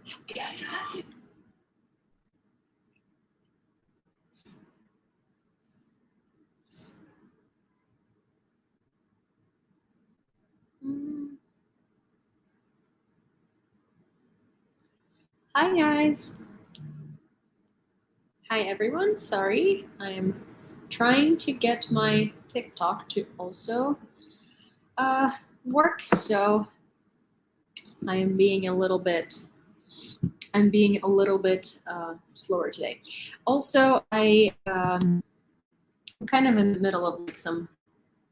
Hi guys. Hi everyone. Sorry, I'm trying to get my TikTok to also work, so I am being a little bit. I'm being a little bit slower today. Also, I'm kind of in the middle of like some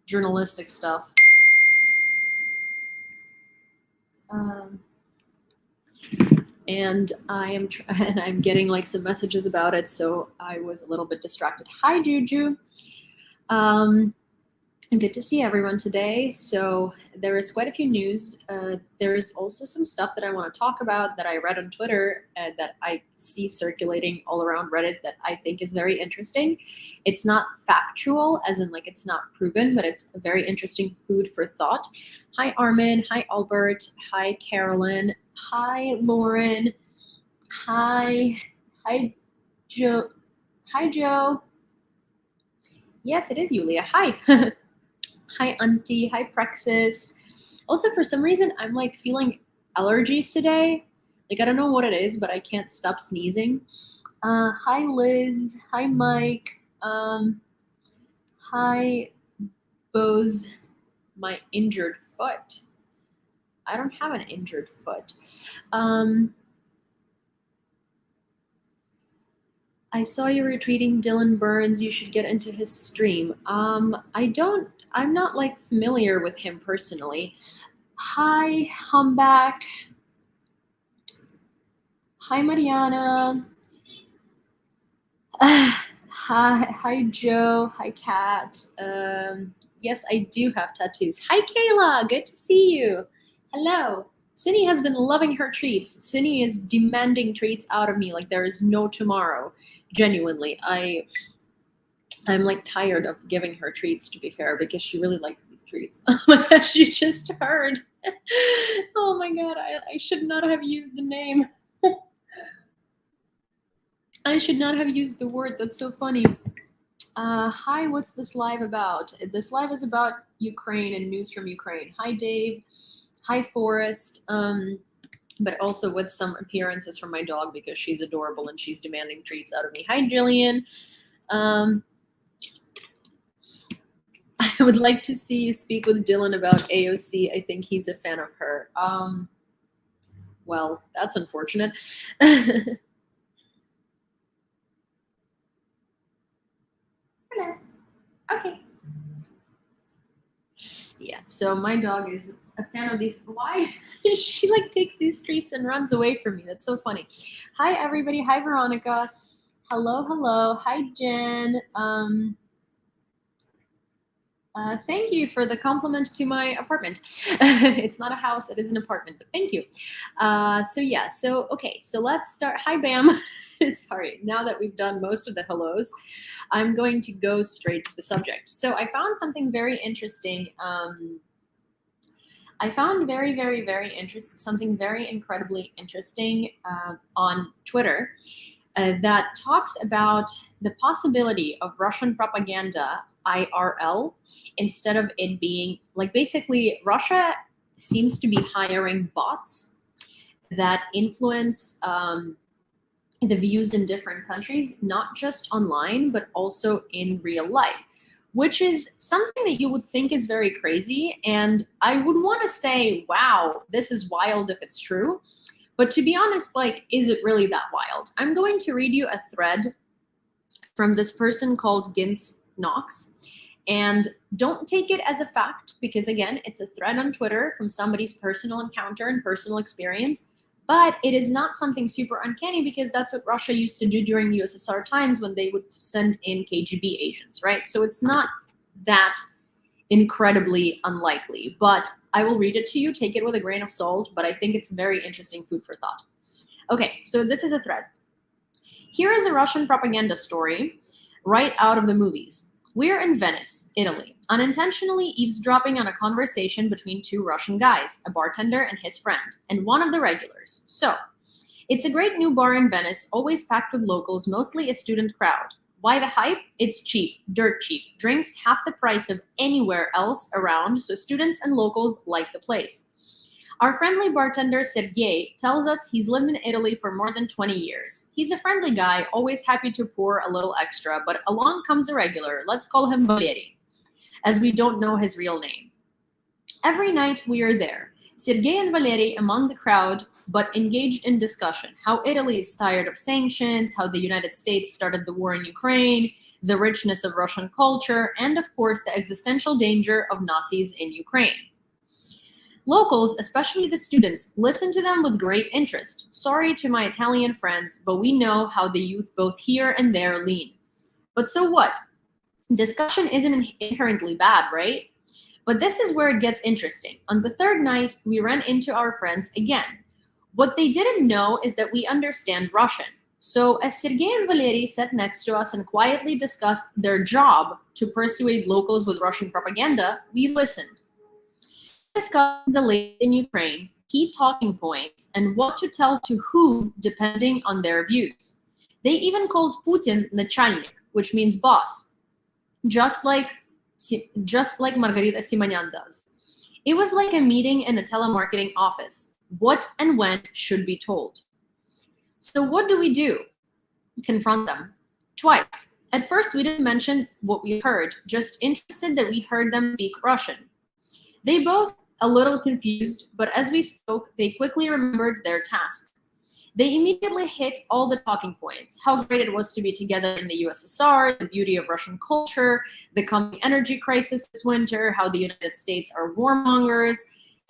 journalistic stuff. Um, and and I'm getting like some messages about it, so I was a little bit distracted. Hi Juju. Um, Good to see everyone today. So there is quite a few news. There is also some stuff that I want to talk about that I read on Twitter that I see circulating all around Reddit that I think is very interesting. It's not factual, as in like it's not proven, but it's a very interesting food for thought. Hi Armin. Hi Albert. Hi Carolyn. Hi Lauren. Hi Joe. Hi Joe. Yes, it is Yulia. Hi. Hi, Auntie. Hi, Praxis. Also, for some reason, I'm like feeling allergies today. Like, I don't know what it is, but I can't stop sneezing. Hi, Liz. Hi, Mike. Hi, Bose. My injured foot. I don't have an injured foot. I saw you retweeting Dylan Burns. You should get into his stream. I'm not like familiar with him personally. Hi, Humbach. Hi, Mariana. Hi, Joe. Hi, Kat. Yes, I do have tattoos. Hi, Kayla. Good to see you. Hello. Cindy has been loving her treats. Cindy is demanding treats out of me like there is no tomorrow. Genuinely, I'm like tired of giving her treats, to be fair, because she really likes these treats. Oh my gosh, you just heard. Oh my god, I should not have used the name. I should not have used the word. That's so funny. Hi, what's this live about? This live is about Ukraine and news from Ukraine. Hi, Dave. Hi, Forrest. But also with some appearances from my dog because she's adorable and she's demanding treats out of me. Hi, Jillian. I would like to see you speak with Dylan about AOC. I think he's a fan of her. Well, that's unfortunate. Hello. Okay. Yeah, so my dog is a fan of these. Why? She like takes these treats and runs away from me. That's so funny. Hi, everybody. Hi, Veronica. Hello, hello. Hi, Jen. Thank you for the compliment to my apartment. It's not a house, it is an apartment, but thank you. Okay, so let's start. Hi, Bam. Sorry, now that we've done most of the hellos, I'm going to go straight to the subject. So I found something very interesting. I found very interesting, something very incredibly interesting on Twitter that talks about the possibility of Russian propaganda IRL instead of it being like basically Russia seems to be hiring bots that influence the views in different countries, not just online, but also in real life, which is something that you would think is very crazy. And I would want to say, wow, this is wild if it's true. But to be honest, like, is it really that wild? I'm going to read you a thread from this person called Gintz Knox. And don't take it as a fact, because again, it's a thread on Twitter from somebody's personal encounter and personal experience. But it is not something super uncanny because that's what Russia used to do during USSR times when they would send in KGB agents, right? So it's not that incredibly unlikely, but I will read it to you. Take it with a grain of salt, but I think it's very interesting food for thought. Okay, so this is a thread. Here is a Russian propaganda story right out of the movies. We're in Venice, Italy, unintentionally eavesdropping on a conversation between two Russian guys, a bartender and his friend, and one of the regulars. So, It's a great new bar in Venice, always packed with locals, mostly a student crowd. Why the hype? It's cheap, dirt cheap. Drinks half the price of anywhere else around, so students and locals like the place. Our friendly bartender Sergei tells us he's lived in Italy for more than 20 years. He's a friendly guy, always happy to pour a little extra, but along comes a regular, let's call him Valery, as we don't know his real name. Every night we are there, Sergei and Valery among the crowd, but engaged in discussion. How Italy is tired of sanctions, how the United States started the war in Ukraine, the richness of Russian culture, and of course the existential danger of Nazis in Ukraine. Locals, especially the students, listen to them with great interest. Sorry to my Italian friends, but we know how the youth both here and there lean. But so what? Discussion isn't inherently bad, right? But this is where it gets interesting. On the third night, we ran into our friends again. What they didn't know is that we understand Russian. So as Sergei and Valery sat next to us and quietly discussed their job to persuade locals with Russian propaganda, we listened. Discussed the latest in Ukraine, key talking points, and what to tell to who depending on their views. They even called Putin начальник, which means boss, just like Margarita Simonyan does. It was like a meeting in a telemarketing office. What and when should be told. So what do we do? Confront them. Twice. At first, we didn't mention what we heard, just interested that we heard them speak Russian. They both a little confused, but as we spoke, they quickly remembered their task. They immediately hit all the talking points, how great it was to be together in the USSR, the beauty of Russian culture, the coming energy crisis this winter, how the United States are warmongers,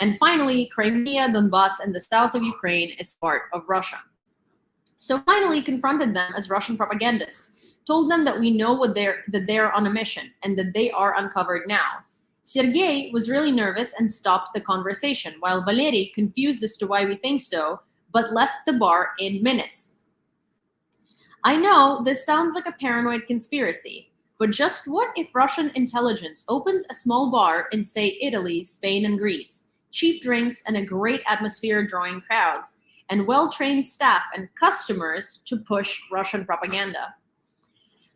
and finally, Crimea, Donbass, and the south of Ukraine is part of Russia. So finally confronted them as Russian propagandists, told them that we know that they're on a mission and that they are uncovered now. Sergei was really nervous and stopped the conversation, while Valery, confused as to why we think so, but left the bar in minutes. I know this sounds like a paranoid conspiracy, but just what if Russian intelligence opens a small bar in, say, Italy, Spain, and Greece, cheap drinks and a great atmosphere drawing crowds, and well-trained staff and customers to push Russian propaganda?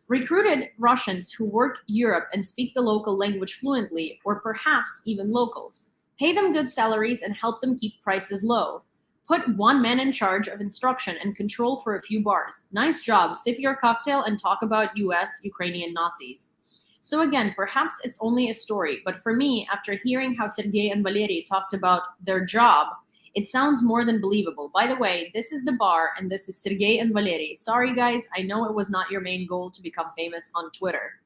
Recruited Russians who work Europe and speak the local language fluently, or perhaps even locals. Pay them good salaries and help them keep prices low. Put one man in charge of instruction and control for a few bars. Nice job, sip your cocktail and talk about US, Ukrainian Nazis. So again, perhaps it's only a story, but for me, after hearing how Sergei and Valery talked about their job, it sounds more than believable. By the way, this is the bar, and this is Sergei and Valery. Sorry, guys, I know it was not your main goal to become famous on Twitter.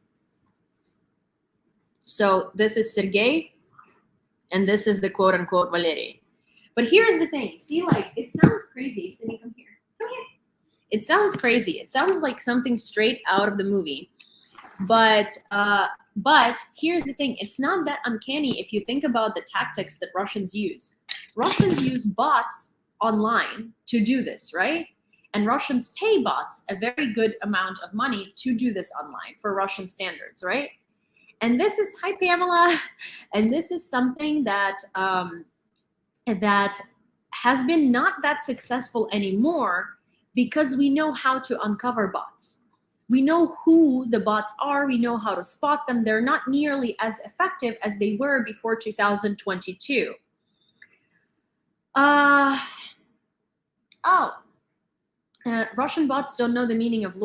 So this is Sergei, and this is the quote-unquote Valery. But here's the thing. See, like, it sounds crazy. Sydney, come here. Come here. It sounds crazy. It sounds like something straight out of the movie. But here's the thing. It's not that uncanny if you think about the tactics that Russians use. Russians use bots online to do this, right? And Russians pay bots a very good amount of money to do this online for Russian standards, right? And this is, hi Pamela, and this is something that that has been not that successful anymore because we know how to uncover bots. We know who the bots are. We know how to spot them. They're not nearly as effective as they were before 2022. Russian bots don't know the meaning of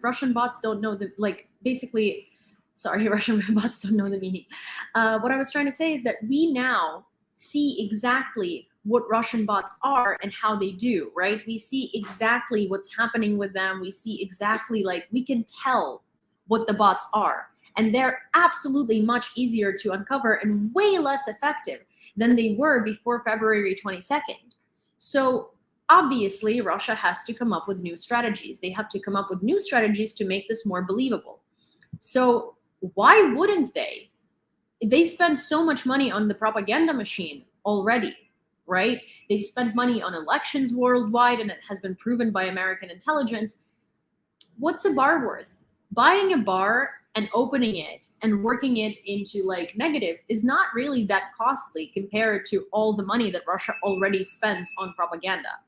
Russian bots don't know the, like, basically, sorry, Russian bots don't know the meaning. What I was trying to say is that we now see exactly what Russian bots are and how they do, right? We see exactly what's happening with them. We see exactly, like, we can tell what the bots are. And they're absolutely much easier to uncover and way less effective than they were before February 22nd. So obviously, Russia has to come up with new strategies. They have to come up with new strategies to make this more believable. So why wouldn't they? They spend so much money on the propaganda machine already, right? They've spent money on elections worldwide, and it has been proven by American intelligence. What's a bar worth? Buying a bar and opening it and working it into, like, negative is not really that costly compared to all the money that Russia already spends on propaganda,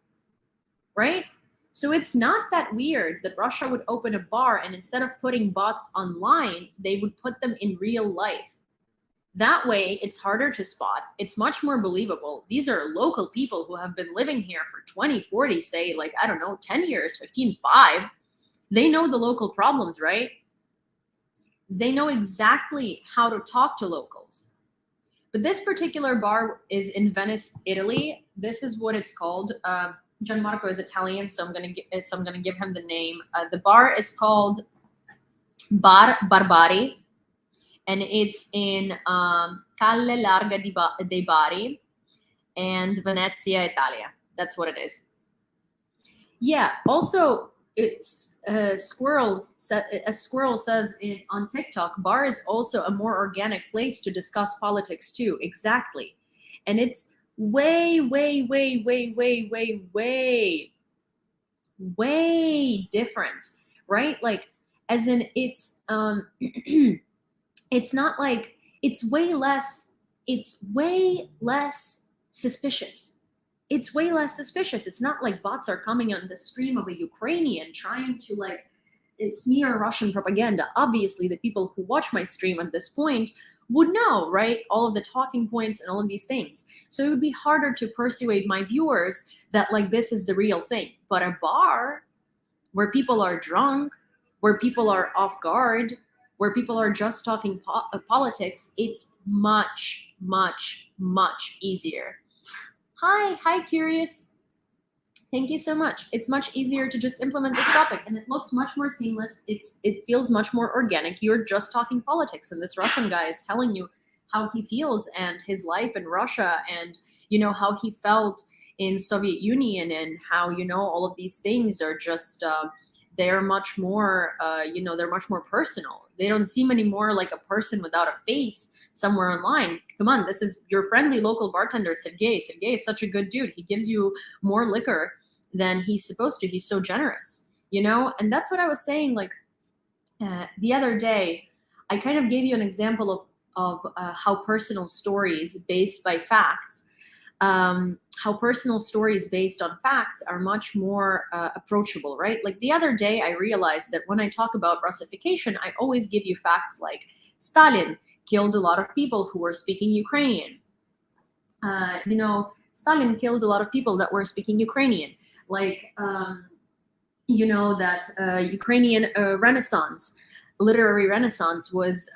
right? So it's not that weird that Russia would open a bar and instead of putting bots online, they would put them in real life. That way, it's harder to spot. It's much more believable. These are local people who have been living here for 20, 40, say, like, I don't know, 10 years, 15, 5. They know the local problems, right? They know exactly how to talk to locals. But this particular bar is in Venice, Italy. This is what it's called. Gianmarco is Italian, so I'm gonna give him the name. The bar is called Bar Barbari, and it's in Calle Larga dei Bari and Venezia, Italia. That's what it is. Yeah. Also, it's a squirrel says on TikTok, bar is also a more organic place to discuss politics too. Exactly, and it's way, way, way, way, way, way, way, way different, right? Like, as in, it's it's not like it's way less. It's way less suspicious. It's way less suspicious. It's not like bots are coming on the stream of a Ukrainian trying to like smear Russian propaganda. Obviously, the people who watch my stream at this point would know, right? All of the talking points and all of these things. So it would be harder to persuade my viewers that like this is the real thing. But a bar where people are drunk, where people are off guard, where people are just talking politics, it's much, much, much easier. Hi, Curious. Thank you so much. It's much easier to just implement this topic, and it looks much more seamless. It feels much more organic. You're just talking politics, and this Russian guy is telling you how he feels and his life in Russia, and how he felt in Soviet Union, and how all of these things are just they're much more they're much more personal. They don't seem anymore like a person without a face somewhere online. Come on, this is your friendly local bartender, Sergey. Sergey is such a good dude. He gives you more liquor than he's supposed to. He's so generous, and that's what I was saying. Like the other day, I kind of gave you an example of how personal stories based by facts, how personal stories based on facts are much more approachable, right? Like the other day, I realized that when I talk about Russification, I always give you facts like Stalin killed a lot of people who were speaking Ukrainian. Stalin killed a lot of people that were speaking Ukrainian. Like, that Ukrainian Renaissance, literary Renaissance was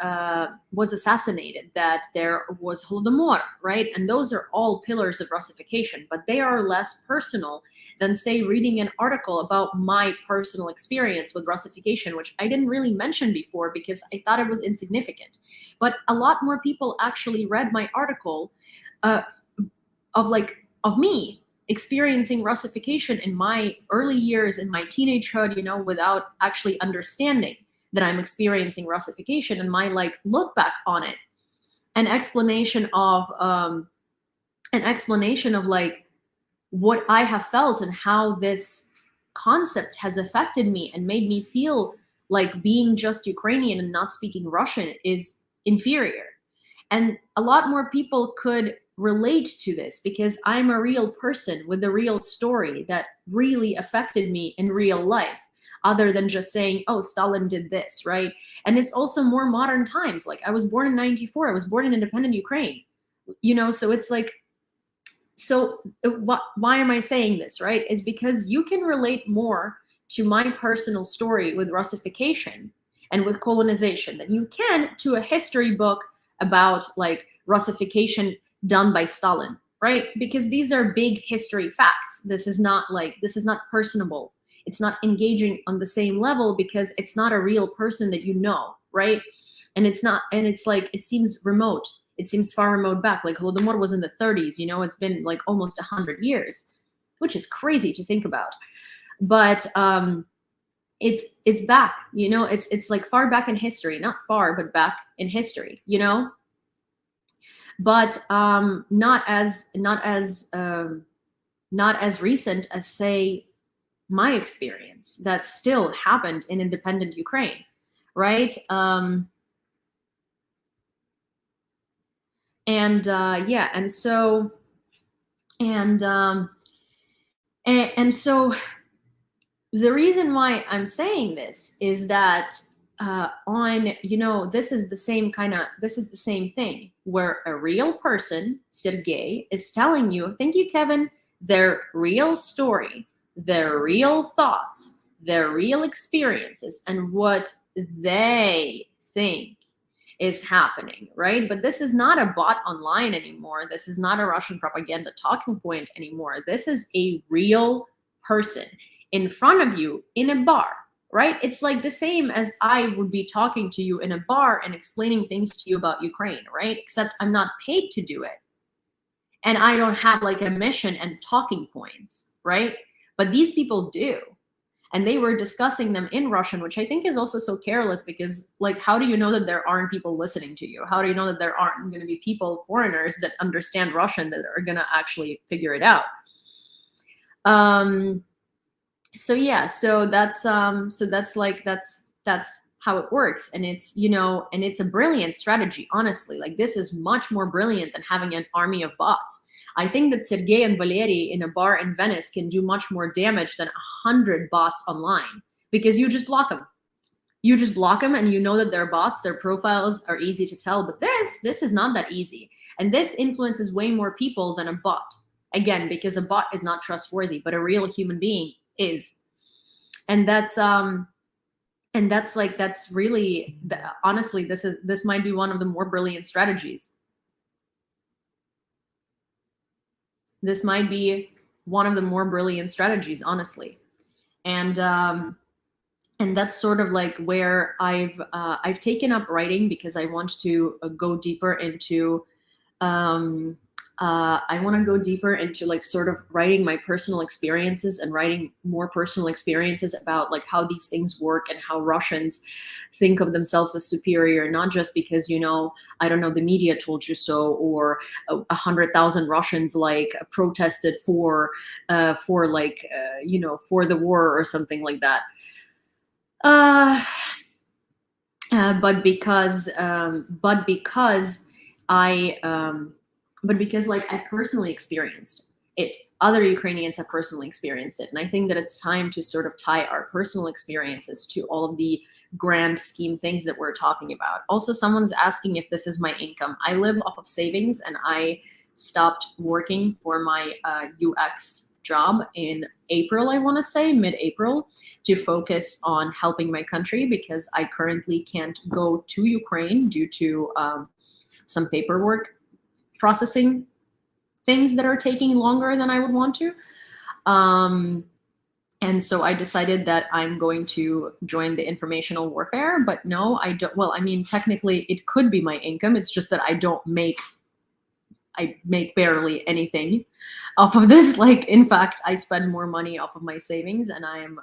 assassinated. That there was Holodomor, right? And those are all pillars of Russification, but they are less personal than, say, reading an article about my personal experience with Russification, which I didn't really mention before because I thought it was insignificant. But a lot more people actually read my article of me experiencing Russification in my early years, in my teenagehood, without actually understanding that I'm experiencing Russification, and my look back on it, an explanation of what I have felt and how this concept has affected me and made me feel like being just Ukrainian and not speaking Russian is inferior. And a lot more people could relate to this because I'm a real person with a real story that really affected me in real life, other than just saying, oh, Stalin did this, right? And it's also more modern times. Like, I was born in 94. I was born in independent Ukraine, so it's like, so why am I saying this, right? Is because you can relate more to my personal story with Russification and with colonization than you can to a history book about like Russification done by Stalin, right? Because these are big history facts. This is not personable. It's not engaging on the same level because it's not a real person that right? And it's like, it seems remote. It seems far remote back. Like Holodomor was in the 30s, it's been like almost 100 years, which is crazy to think about. But it's back, it's like far back in history, not far, but back in history, but not as recent as, say, my experience that still happened in independent Ukraine, right? And And so the reason why I'm saying this is that this is the same thing where a real person, Sergei, is telling you, thank you, Kevin, their real story, their real thoughts, their real experiences, and what they think is happening, right? But this is not a bot online anymore. This is not a Russian propaganda talking point anymore. This is a real person in front of you in a bar, right? It's like the same as I would be talking to you in a bar and explaining things to you about Ukraine, right? Except I'm not paid to do it. And I don't have like a mission and talking points, right? But these people do. And they were discussing them in Russian, which I think is also so careless, because like, how do you know that there aren't people listening to you? How do you know that there aren't going to be people, foreigners that understand Russian, that are going to actually figure it out? So yeah, so that's how it works. And it's, and it's a brilliant strategy, honestly. Like, this is much more brilliant than having an army of bots. I think that Sergei and Valery in a bar in Venice can do much more damage than 100 bots online, because you just block them. You just block them, and you know that they're bots. Their profiles are easy to tell. But this is not that easy. And this influences way more people than a bot. Again, because a bot is not trustworthy, but a real human being is. And that's really, honestly, this might be one of the more brilliant strategies. This might be one of the more brilliant strategies, honestly. And that's sort of like where I've taken up writing, because I want to go deeper into like sort of writing my personal experiences and writing more personal experiences about like how these things work and how Russians think of themselves as superior, not just because, I don't know, the media told you so, or 100,000 Russians like protested for the war or something like that. But because like I've personally experienced it, other Ukrainians have personally experienced it. And I think that it's time to sort of tie our personal experiences to all of the grand scheme things that we're talking about. Also, someone's asking if this is my income. I live off of savings, and I stopped working for my UX job in April, I want to say mid-April, to focus on helping my country, because I currently can't go to Ukraine due to some paperwork processing things that are taking longer than I would want to. And so I decided that I'm going to join the informational warfare, but no, I don't. Well, I mean, technically it could be my income. It's just that I make barely anything off of this. Like, in fact, I spend more money off of my savings, and I am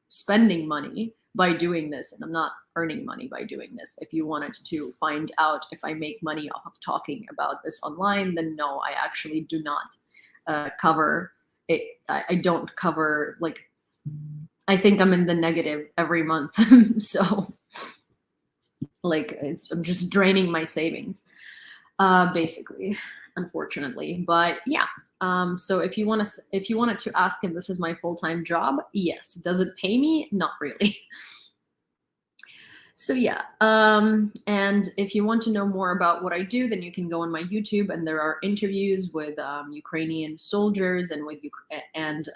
spending money by doing this, and I'm not earning money by doing this. If you wanted to find out if I make money off of talking about this online, then no, I actually do not cover it. I don't cover, like, I think I'm in the negative every month. So like, I'm just draining my savings, basically, unfortunately. But yeah, so if you wanted to ask if this is my full-time job, yes. Does it pay me? Not really. So yeah, and if you want to know more about what I do, then you can go on my YouTube, and there are interviews with Ukrainian soldiers, and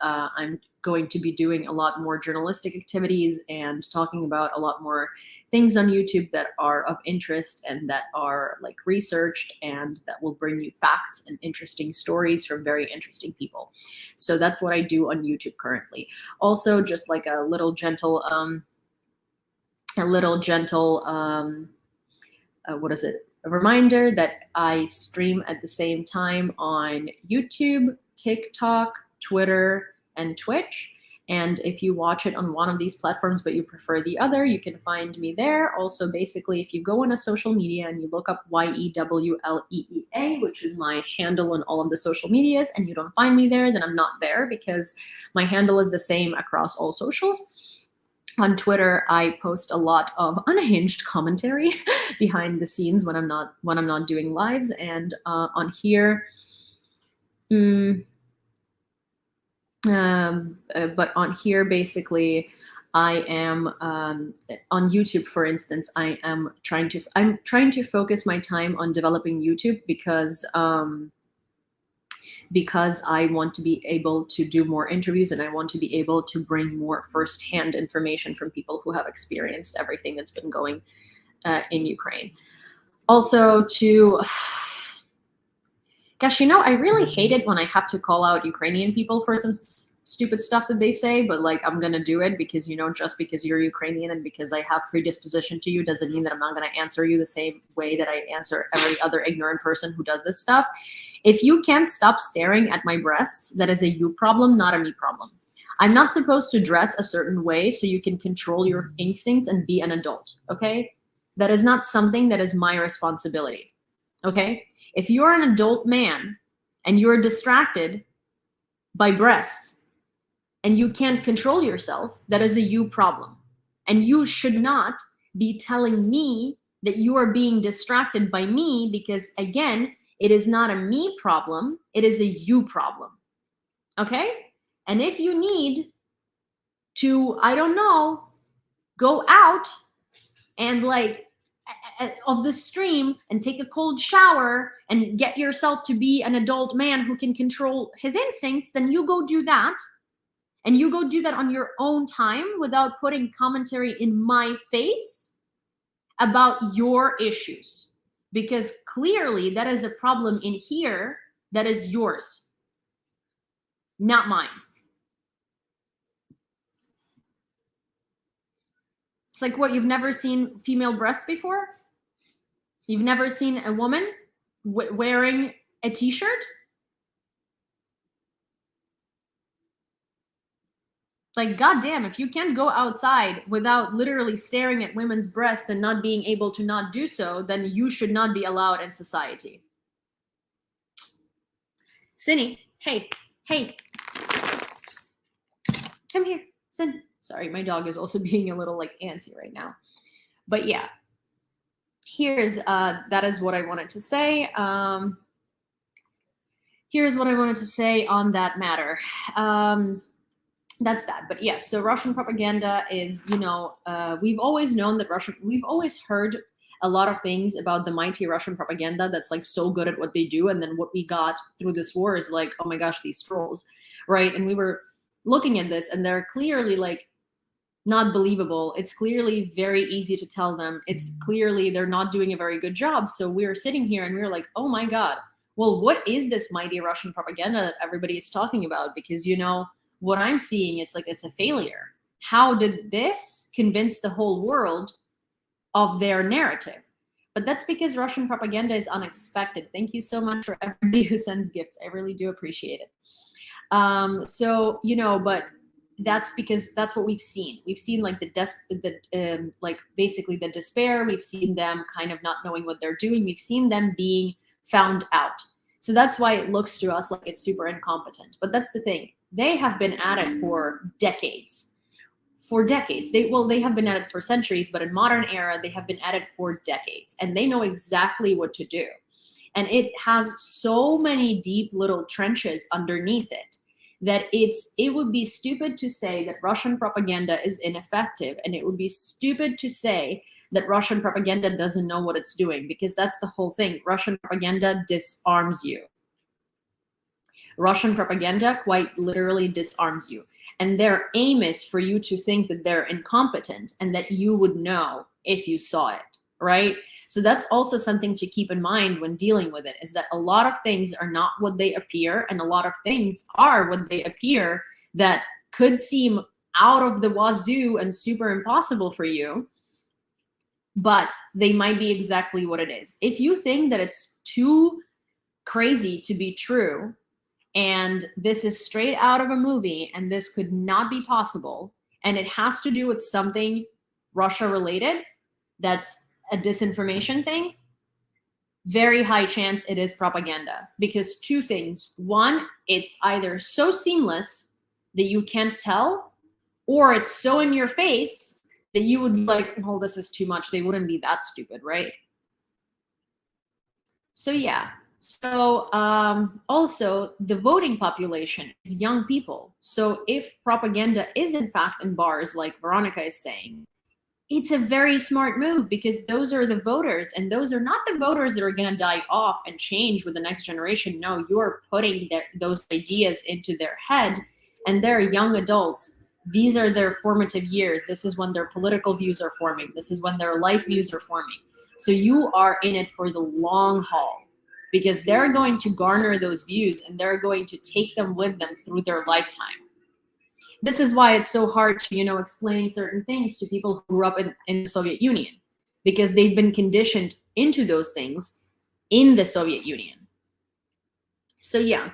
I'm going to be doing a lot more journalistic activities and talking about a lot more things on YouTube that are of interest and that are like researched, and that will bring you facts and interesting stories from very interesting people. So that's what I do on YouTube currently. Also, just like a little gentle a reminder that I stream at the same time on YouTube, TikTok, Twitter, and Twitch. And if you watch it on one of these platforms but you prefer the other, you can find me there. Also, basically, if you go on a social media and you look up YEWLEEA, which is my handle on all of the social medias, and you don't find me there, then I'm not there, because my handle is the same across all socials. On Twitter, I post a lot of unhinged commentary behind the scenes when I'm not doing lives, and on here, But on here, basically, I am on YouTube, for instance. I'm trying to focus my time on developing YouTube because I want to be able to do more interviews, and I want to be able to bring more firsthand information from people who have experienced everything that's been going in Ukraine. Also, gosh, I really hate it when I have to call out Ukrainian people for some stupid stuff that they say, but like, I'm gonna do it because, just because you're Ukrainian and because I have predisposition to you doesn't mean that I'm not gonna answer you the same way that I answer every other ignorant person who does this stuff. If you can't stop staring at my breasts, that is a you problem, not a me problem. I'm not supposed to dress a certain way so you can control your instincts and be an adult, okay? That is not something that is my responsibility, okay? If you're an adult man and you're distracted by breasts and you can't control yourself, that is a you problem. And you should not be telling me that you are being distracted by me because, again, it is not a me problem, it is a you problem, okay? And if you need to, I don't know, go out and of the stream and take a cold shower and get yourself to be an adult man who can control his instincts, then you go do that. And you go do that on your own time without putting commentary in my face about your issues. Because clearly that is a problem in here that is yours, not mine. It's like, what, you've never seen female breasts before? You've never seen a woman wearing a t-shirt? Like, goddamn, if you can't go outside without literally staring at women's breasts and not being able to not do so, then you should not be allowed in society. Cindy, hey, come here, Sin. Sorry, my dog is also being a little antsy right now. But yeah, here's that is what I wanted to say. Here's what I wanted to say on that matter. That's that. But yes, so Russian propaganda is, we've always known that we've always heard a lot of things about the mighty Russian propaganda that's so good at what they do. And then what we got through this war is oh my gosh, these trolls, right? And we were looking at this and they're clearly not believable. It's clearly very easy to tell them. It's clearly they're not doing a very good job. So we were sitting here and we were like, oh my God, well, what is this mighty Russian propaganda that everybody is talking about? Because, what I'm seeing, it's a failure. How did this convince the whole world of their narrative? But that's because Russian propaganda is unexpected. Thank you so much for everybody who sends gifts. I really do appreciate it. But that's because that's what we've seen. We've seen basically the despair. We've seen them kind of not knowing what they're doing. We've seen them being found out. So that's why it looks to us like it's super incompetent. But that's the thing. They have been at it for decades. They have been at it for centuries, but in modern era, they have been at it for decades. And they know exactly what to do. And it has so many deep little trenches underneath it that it would be stupid to say that Russian propaganda is ineffective. And it would be stupid to say that Russian propaganda doesn't know what it's doing, because that's the whole thing. Russian propaganda disarms you. Russian propaganda quite literally disarms you. And their aim is for you to think that they're incompetent and that you would know if you saw it, right? So that's also something to keep in mind when dealing with it, is that a lot of things are not what they appear, and a lot of things are what they appear that could seem out of the wazoo and super impossible for you, but they might be exactly what it is. If you think that it's too crazy to be true, and this is straight out of a movie, and this could not be possible, and it has to do with something Russia related, that's a disinformation thing, very high chance it is propaganda. Because two things. One, it's either so seamless that you can't tell, or it's so in your face that you would be like, well, this is too much. They wouldn't be that stupid, right? So yeah. So also the voting population is young people. So if propaganda is in fact in bars, like Veronica is saying, it's a very smart move, because those are the voters, and those are not the voters that are going to die off and change with the next generation. No, you're putting those ideas into their head, and they're young adults. These are their formative years. This is when their political views are forming. This is when their life views are forming. So you are in it for the long haul, because they're going to garner those views and they're going to take them with them through their lifetime. This is why it's so hard to, explain certain things to people who grew up in the Soviet Union, because they've been conditioned into those things in the Soviet Union. So yeah,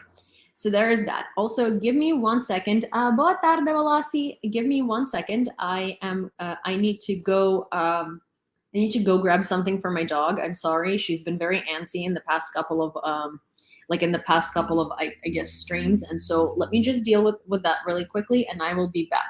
so there is that. Also, give me 1 second. Boa tarde, Valasi. Give me 1 second. I need to go. I need to go grab something for my dog. I'm sorry. She's been very antsy in the past couple of I guess, streams. And so let me just deal with that really quickly, and I will be back.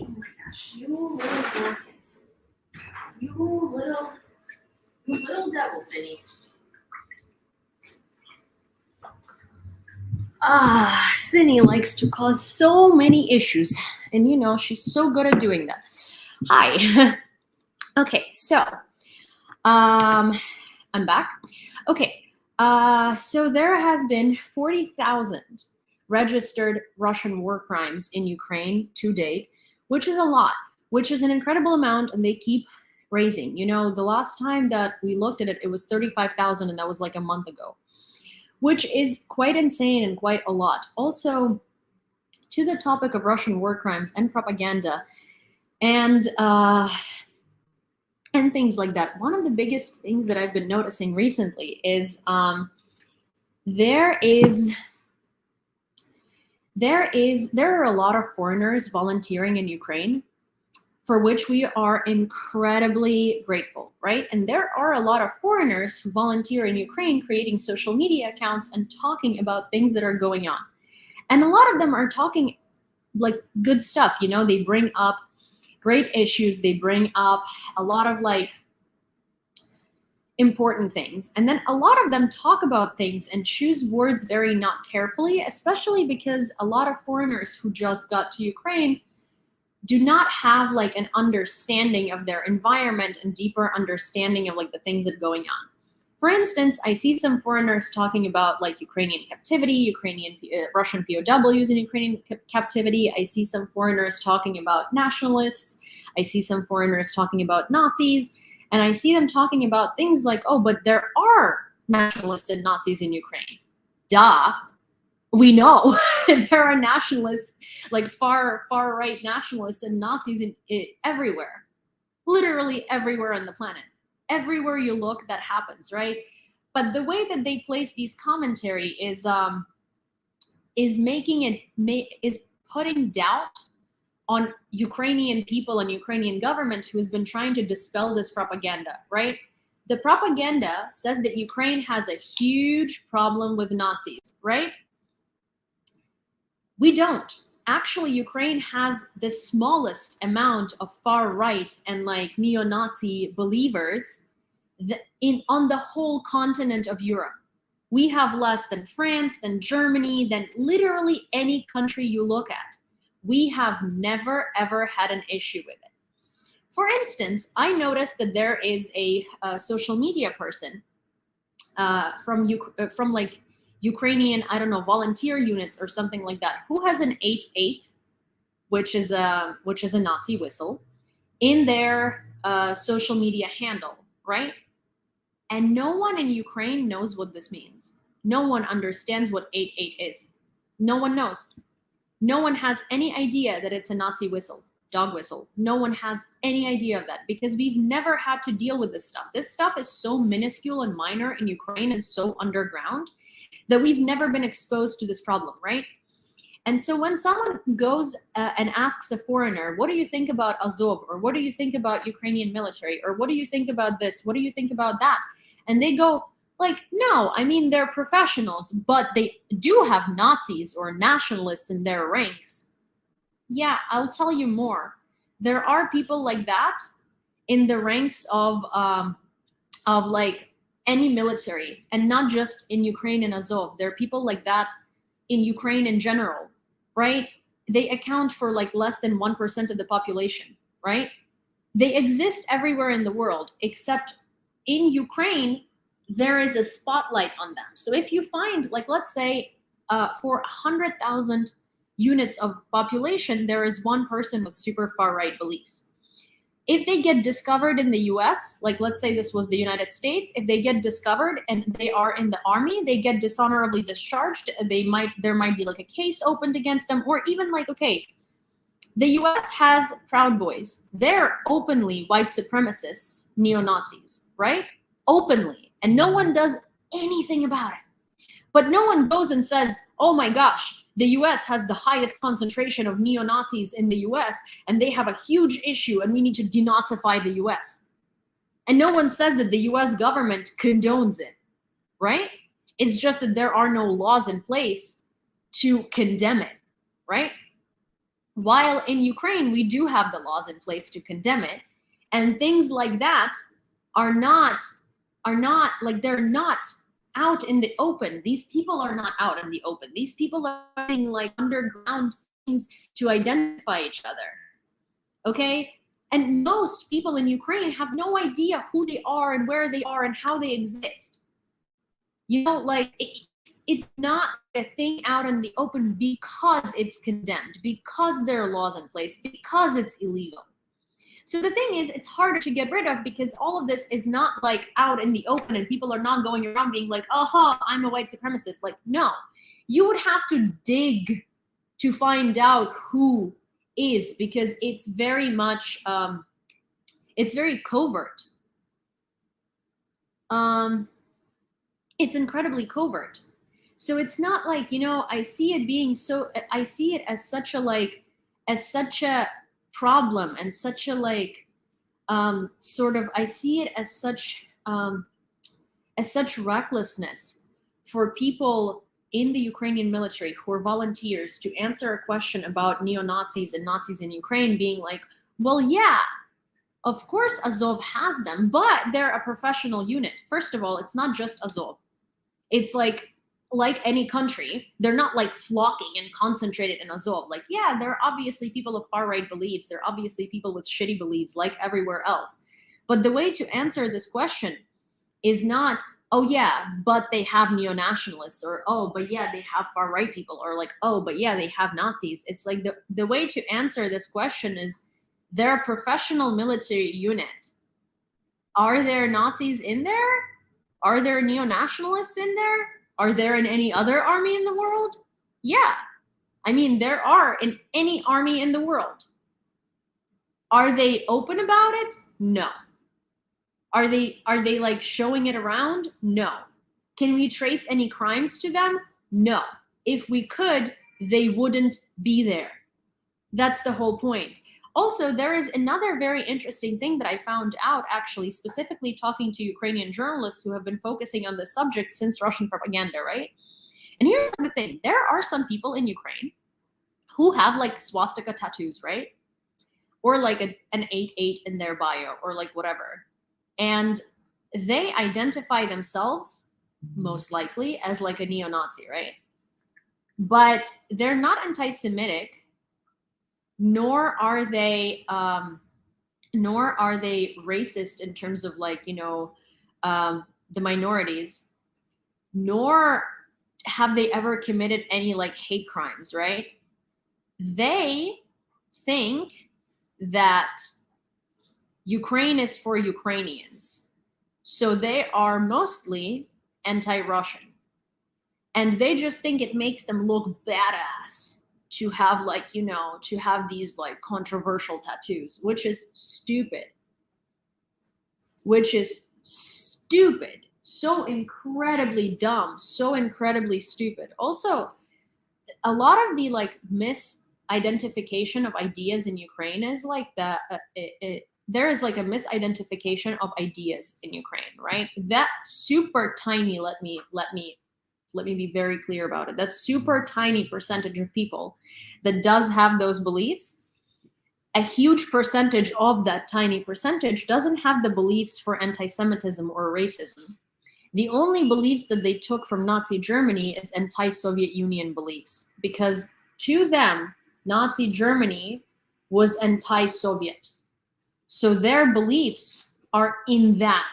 Oh my gosh, you little blankets. You little devil, Cindy. Cindy likes to cause so many issues, and she's so good at doing that. Hi. Okay, so I'm back. Okay, so there has been 40,000 registered Russian war crimes in Ukraine to date, which is a lot, which is an incredible amount, and they keep raising. The last time that we looked at it, it was 35,000, and that was like a month ago, which is quite insane and quite a lot. Also, to the topic of Russian war crimes and propaganda and things like that, one of the biggest things that I've been noticing recently is there are a lot of foreigners volunteering in Ukraine, for which we are incredibly grateful, right? And there are a lot of foreigners who volunteer in Ukraine, creating social media accounts and talking about things that are going on. And a lot of them are talking like good stuff, they bring up great issues, they bring up a lot of like important things. And then a lot of them talk about things and choose words very not carefully, especially because a lot of foreigners who just got to Ukraine do not have like an understanding of their environment and deeper understanding of like the things that are going on. For instance, I see some foreigners talking about like Ukrainian captivity, Russian POWs in Ukrainian captivity. I see some foreigners talking about nationalists. I see some foreigners talking about Nazis. And I see them talking about things like, oh, but there are nationalists and Nazis in Ukraine. Duh. We know there are nationalists, like far right nationalists and Nazis everywhere, literally everywhere on the planet. Everywhere you look, that happens, right? But the way that they place these commentary is putting doubt on Ukrainian people and Ukrainian government who has been trying to dispel this propaganda, right? The propaganda says that Ukraine has a huge problem with Nazis, right? We don't. Actually, Ukraine has the smallest amount of far right and like neo-Nazi believers on the whole continent of Europe. We have less than France, than Germany, than literally any country you look at. We have never ever had an issue with it. For instance, I noticed that there is a social media person from like Ukrainian, I don't know, volunteer units or something like that, who has an 8-8, which is a Nazi whistle, in their social media handle, right? And no one in Ukraine knows what this means. No one understands what 8-8 is. No one knows. No one has any idea that it's a Nazi whistle, dog whistle. No one has any idea of that because we've never had to deal with this stuff. This stuff is so minuscule and minor in Ukraine and so underground that we've never been exposed to this problem, right? And so when someone goes and asks a foreigner, what do you think about Azov? Or what do you think about Ukrainian military? Or what do you think about this? What do you think about that? And they go like, no, I mean, they're professionals, but they do have Nazis or nationalists in their ranks. Yeah, I'll tell you more. There are people like that in the ranks of like any military, and not just in Ukraine and Azov. There are people like that in Ukraine in general, right? They account for like less than 1% of the population, right? They exist everywhere in the world, except in Ukraine, there is a spotlight on them. So if you find, like, let's say for 100,000 units of population, there is one person with super far right beliefs. If they get discovered in the US, like let's say this was the United States, if they get discovered and they are in the army, they get dishonorably discharged, there might be like a case opened against them, or even like, okay, the US has Proud Boys. They're openly white supremacists, neo-Nazis, right? Openly. And no one does anything about it. But no one goes and says, oh my gosh, the US has the highest concentration of neo-Nazis in the US, and they have a huge issue, and we need to denazify the US. And no one says that the US government condones it, right? It's just that there are no laws in place to condemn it, right? While in Ukraine, we do have the laws in place to condemn it, and things like that are not like, they're not out in the open. These people are not out in the open. These people are doing like underground things to identify each other. Okay? And most people in Ukraine have no idea who they are and where they are and how they exist. You know, like it's not a thing out in the open because it's condemned, because there are laws in place, because it's illegal. So the thing is, it's harder to get rid of because all of this is not like out in the open and people are not going around being like, aha, I'm a white supremacist. Like, no, you would have to dig to find out who is, because it's very much, it's very covert. It's incredibly covert. So it's not like, you know, I see it as such a problem and such a like I see it as such recklessness for people in the Ukrainian military who are volunteers to answer a question about neo-Nazis and Nazis in Ukraine, being like, well, yeah, of course Azov has them, but they're a professional unit. First of all, it's not just Azov. It's like any country, they're not like flocking and concentrated in Azov. Like, yeah, there are obviously people of far-right beliefs. There are obviously people with shitty beliefs like everywhere else. But the way to answer this question is not, oh yeah, but they have neo-nationalists, or oh, but yeah, they have far-right people, or like, oh, but yeah, they have Nazis. It's like the way to answer this question is, they're a professional military unit. Are there Nazis in there? Are there neo-nationalists in there? Are there in any other army in the world? Yeah. I mean, there are in any army in the world. Are they open about it? No. Are they like showing it around? No. Can we trace any crimes to them? No. If we could, they wouldn't be there. That's the whole point. Also, there is another very interesting thing that I found out, actually, specifically talking to Ukrainian journalists who have been focusing on this subject since Russian propaganda, right? And here's the thing. There are some people in Ukraine who have like swastika tattoos, right? Or like an 8-8 in their bio, or like whatever. And they identify themselves, most likely, as like a neo-Nazi, right? But they're not anti-Semitic, nor are they racist in terms of like, you know, the minorities, nor have they ever committed any like hate crimes, right? They think that Ukraine is for Ukrainians. So they are mostly anti-Russian. And they just think it makes them look badass to have like, you know, to have these like controversial tattoos, which is stupid. Which is stupid. So incredibly dumb, so incredibly stupid. Also, a lot of the like misidentification of ideas in Ukraine is like that there is like a misidentification of ideas in Ukraine, right? That super tiny, let me be very clear about it. That super tiny percentage of people that does have those beliefs, a huge percentage of that tiny percentage doesn't have the beliefs for anti-Semitism or racism. The only beliefs that they took from Nazi Germany is anti-Soviet Union beliefs, because to them, Nazi Germany was anti-Soviet. So their beliefs are in that.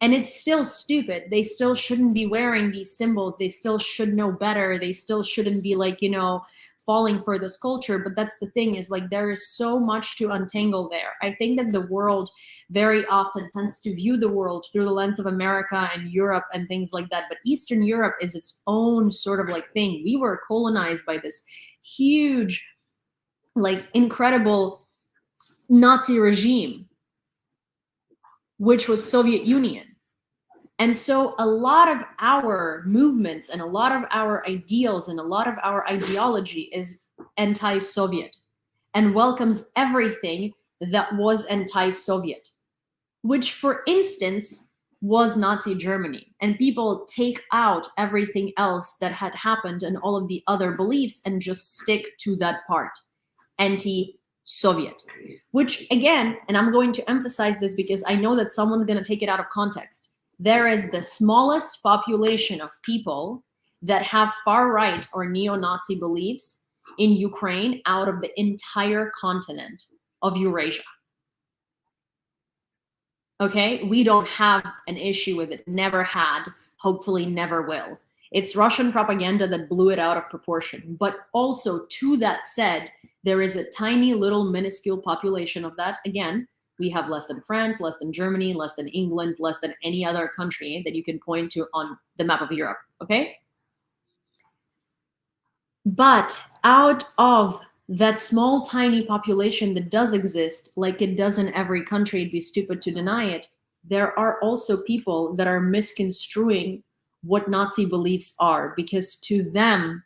And it's still stupid. They still shouldn't be wearing these symbols. They still should know better. They still shouldn't be like, you know, falling for this culture. But that's the thing, is like there is so much to untangle there. I think that the world very often tends to view the world through the lens of America and Europe and things like that. But Eastern Europe is its own sort of like thing. We were colonized by this huge, like incredible Nazi regime, which was Soviet Union. And so a lot of our movements and a lot of our ideals and a lot of our ideology is anti-Soviet and welcomes everything that was anti-Soviet, which, for instance, was Nazi Germany. And people take out everything else that had happened and all of the other beliefs and just stick to that part, anti-Soviet, which again, and I'm going to emphasize this because I know that someone's going to take it out of context. There is the smallest population of people that have far-right or neo-Nazi beliefs in Ukraine out of the entire continent of Eurasia. Okay, we don't have an issue with it, never had, hopefully never will. It's Russian propaganda that blew it out of proportion. But also, to that said, there is a tiny little minuscule population of that. Again, we have less than France, less than Germany, less than England, less than any other country that you can point to on the map of Europe, okay? But out of that small, tiny population that does exist, like it does in every country, it'd be stupid to deny it, there are also people that are misconstruing what Nazi beliefs are, because to them,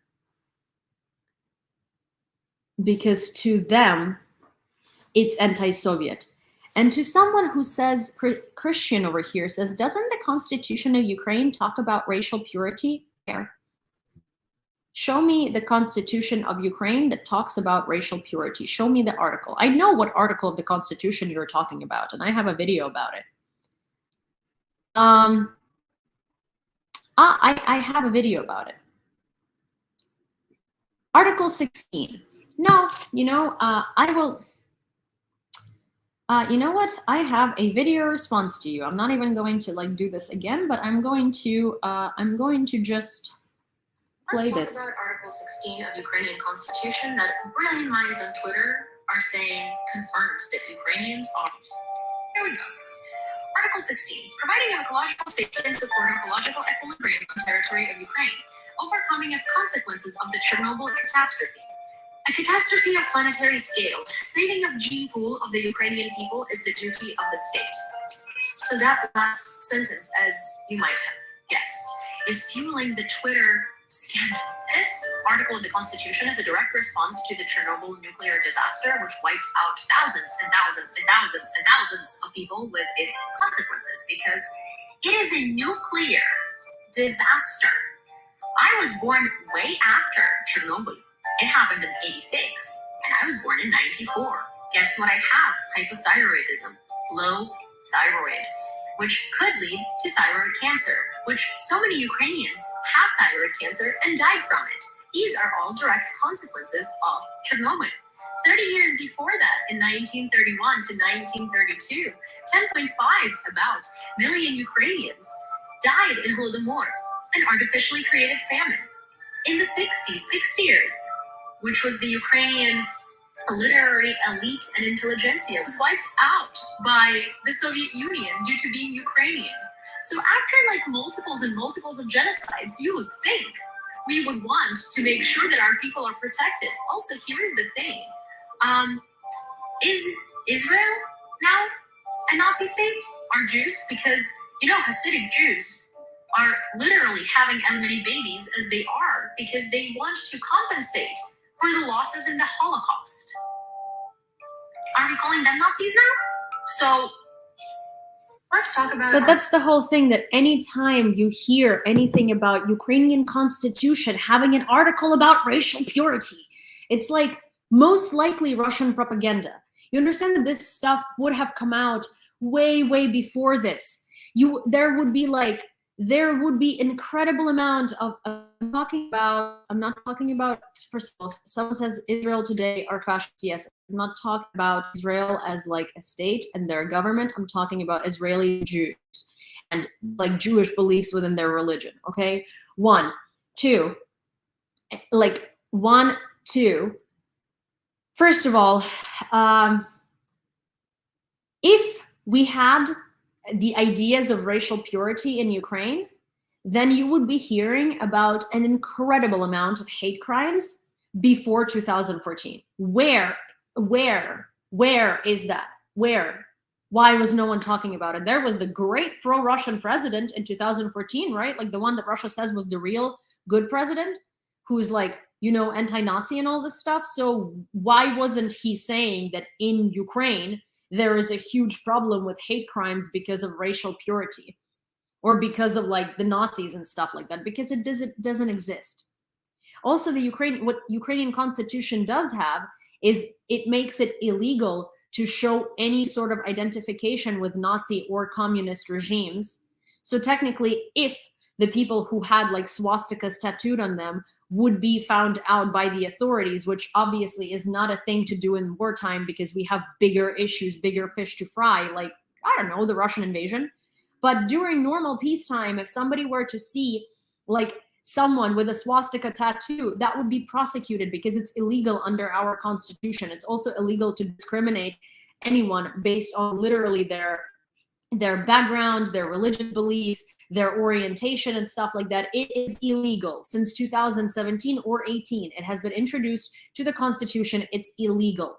it's anti-Soviet. And to someone who says, Christian over here says, doesn't the Constitution of Ukraine talk about racial purity? Here. Show me the Constitution of Ukraine that talks about racial purity. Show me the article. I know what article of the Constitution you're talking about, and I have a video about it. I have a video about it. Article 16. No, you know, I will... you know what? I have a video response to you. I'm not even going to like do this again, but I'm going to just play this. Let's talk about Article 16 of Ukrainian Constitution that brilliant minds on Twitter are saying confirms that Ukrainians are. Here we go. Article 16, providing an ecological safety and supporting ecological equilibrium on territory of Ukraine, overcoming of consequences of the Chernobyl catastrophe. A catastrophe of planetary scale, saving of gene pool of the Ukrainian people is the duty of the state. So that last sentence, as you might have guessed, is fueling the Twitter scandal. This article of the Constitution is a direct response to the Chernobyl nuclear disaster, which wiped out thousands and thousands and thousands and thousands of people with its consequences, because it is a nuclear disaster. I was born way after Chernobyl. It happened in 86, and I was born in 94. Guess what I have? Hypothyroidism, low thyroid, which could lead to thyroid cancer, which so many Ukrainians have thyroid cancer and died from it. These are all direct consequences of Chernobyl. 30 years before that, in 1931 to 1932, 10.5 about million Ukrainians died in Holodomor, an artificially created famine. In the 60s, 6 years, which was the Ukrainian literary elite and intelligentsia, was wiped out by the Soviet Union due to being Ukrainian. So after like multiples and multiples of genocides, you would think we would want to make sure that our people are protected. Also, here's the thing. Is Israel now a Nazi state? Are Jews? Because, Hasidic Jews are literally having as many babies as they are because they want to compensate for the losses in the Holocaust. Are we calling them Nazis now? So let's talk about But that's the whole thing, that anytime you hear anything about Ukrainian constitution having an article about racial purity, it's like most likely Russian propaganda. You understand that this stuff would have come out way, way before this. There would be incredible amount of I'm not talking about, first of all, someone says Israel today are fascists. Yes, I'm not talking about Israel as like a state and their government. I'm talking about Israeli Jews and like Jewish beliefs within their religion. Okay, one, two. First of all, if we had the ideas of racial purity in Ukraine, then you would be hearing about an incredible amount of hate crimes before 2014. Where is that? Where? Why was no one talking about it? There was the great pro-Russian president in 2014, right? Like the one that Russia says was the real good president, who's like, anti-Nazi and all this stuff. So why wasn't he saying that in Ukraine, there is a huge problem with hate crimes because of racial purity or because of like the Nazis and stuff like that? Because it doesn't exist. Also, what Ukrainian constitution does have is it makes it illegal to show any sort of identification with Nazi or communist regimes. So technically, if the people who had like swastikas tattooed on them would be found out by the authorities, which obviously is not a thing to do in wartime because we have bigger issues, bigger fish to fry, like, I don't know, the Russian invasion. But during normal peacetime, if somebody were to see like someone with a swastika tattoo, that would be prosecuted because it's illegal under our constitution. It's also illegal to discriminate anyone based on literally their background, their religious beliefs, their orientation and stuff like that. It is illegal since 2017 or 18. It has been introduced to the constitution. It's illegal.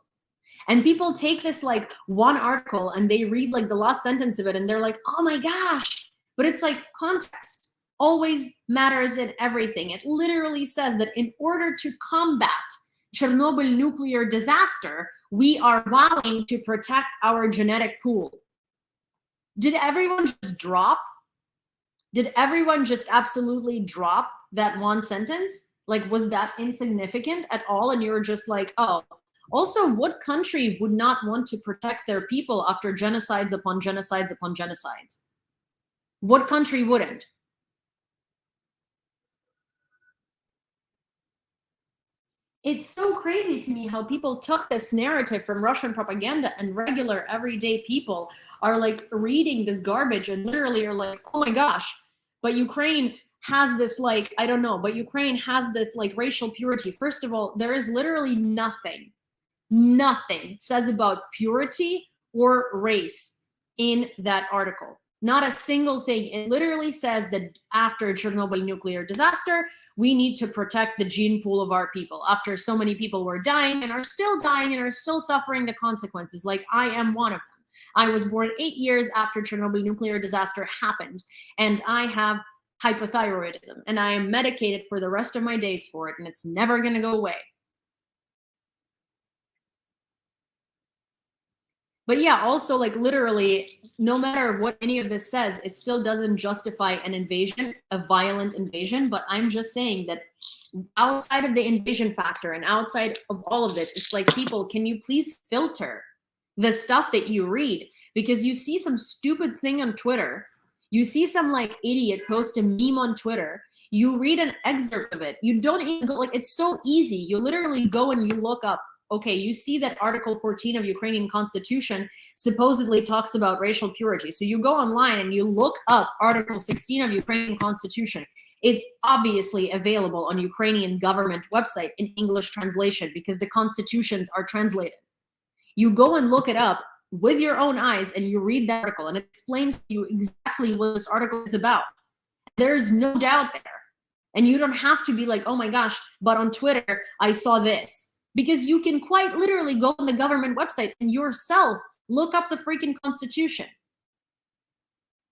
And people take this like one article and they read like the last sentence of it and they're like, oh my gosh. But it's like context always matters in everything. It literally says that in order to combat Chernobyl nuclear disaster, we are vowing to protect our genetic pool. Did everyone just drop? Did everyone just absolutely drop that one sentence? Like, was that insignificant at all? And you were just like, oh. Also, what country would not want to protect their people after genocides upon genocides upon genocides? What country wouldn't? It's so crazy to me how people took this narrative from Russian propaganda and regular everyday people are like reading this garbage and literally are like, oh my gosh, but Ukraine has this like, I don't know, but Ukraine has this like racial purity. First of all, there is literally nothing says about purity or race in that article. Not a single thing. It literally says that after Chernobyl nuclear disaster, we need to protect the gene pool of our people. After so many people were dying and are still suffering the consequences, like I am one of them. I was born 8 years after Chernobyl nuclear disaster happened, and I have hypothyroidism, and I am medicated for the rest of my days for it, and it's never going to go away. But yeah, also, like, literally, no matter what any of this says, it still doesn't justify an invasion, a violent invasion. But I'm just saying that outside of the invasion factor and outside of all of this, it's like, people, can you please filter the stuff that you read? Because you see some stupid thing on Twitter, you see some like idiot post a meme on Twitter, you read an excerpt of it, you don't even go, like, it's so easy. You literally go and you look up, okay, you see that Article 14 of Ukrainian Constitution supposedly talks about racial purity. So you go online and you look up Article 16 of Ukrainian Constitution. It's obviously available on Ukrainian government website in English translation because the constitutions are translated. You go and look it up with your own eyes and you read that article, and it explains to you exactly what this article is about. There's no doubt there. And you don't have to be like, oh my gosh, but on Twitter, I saw this. Because you can quite literally go on the government website and yourself look up the freaking constitution.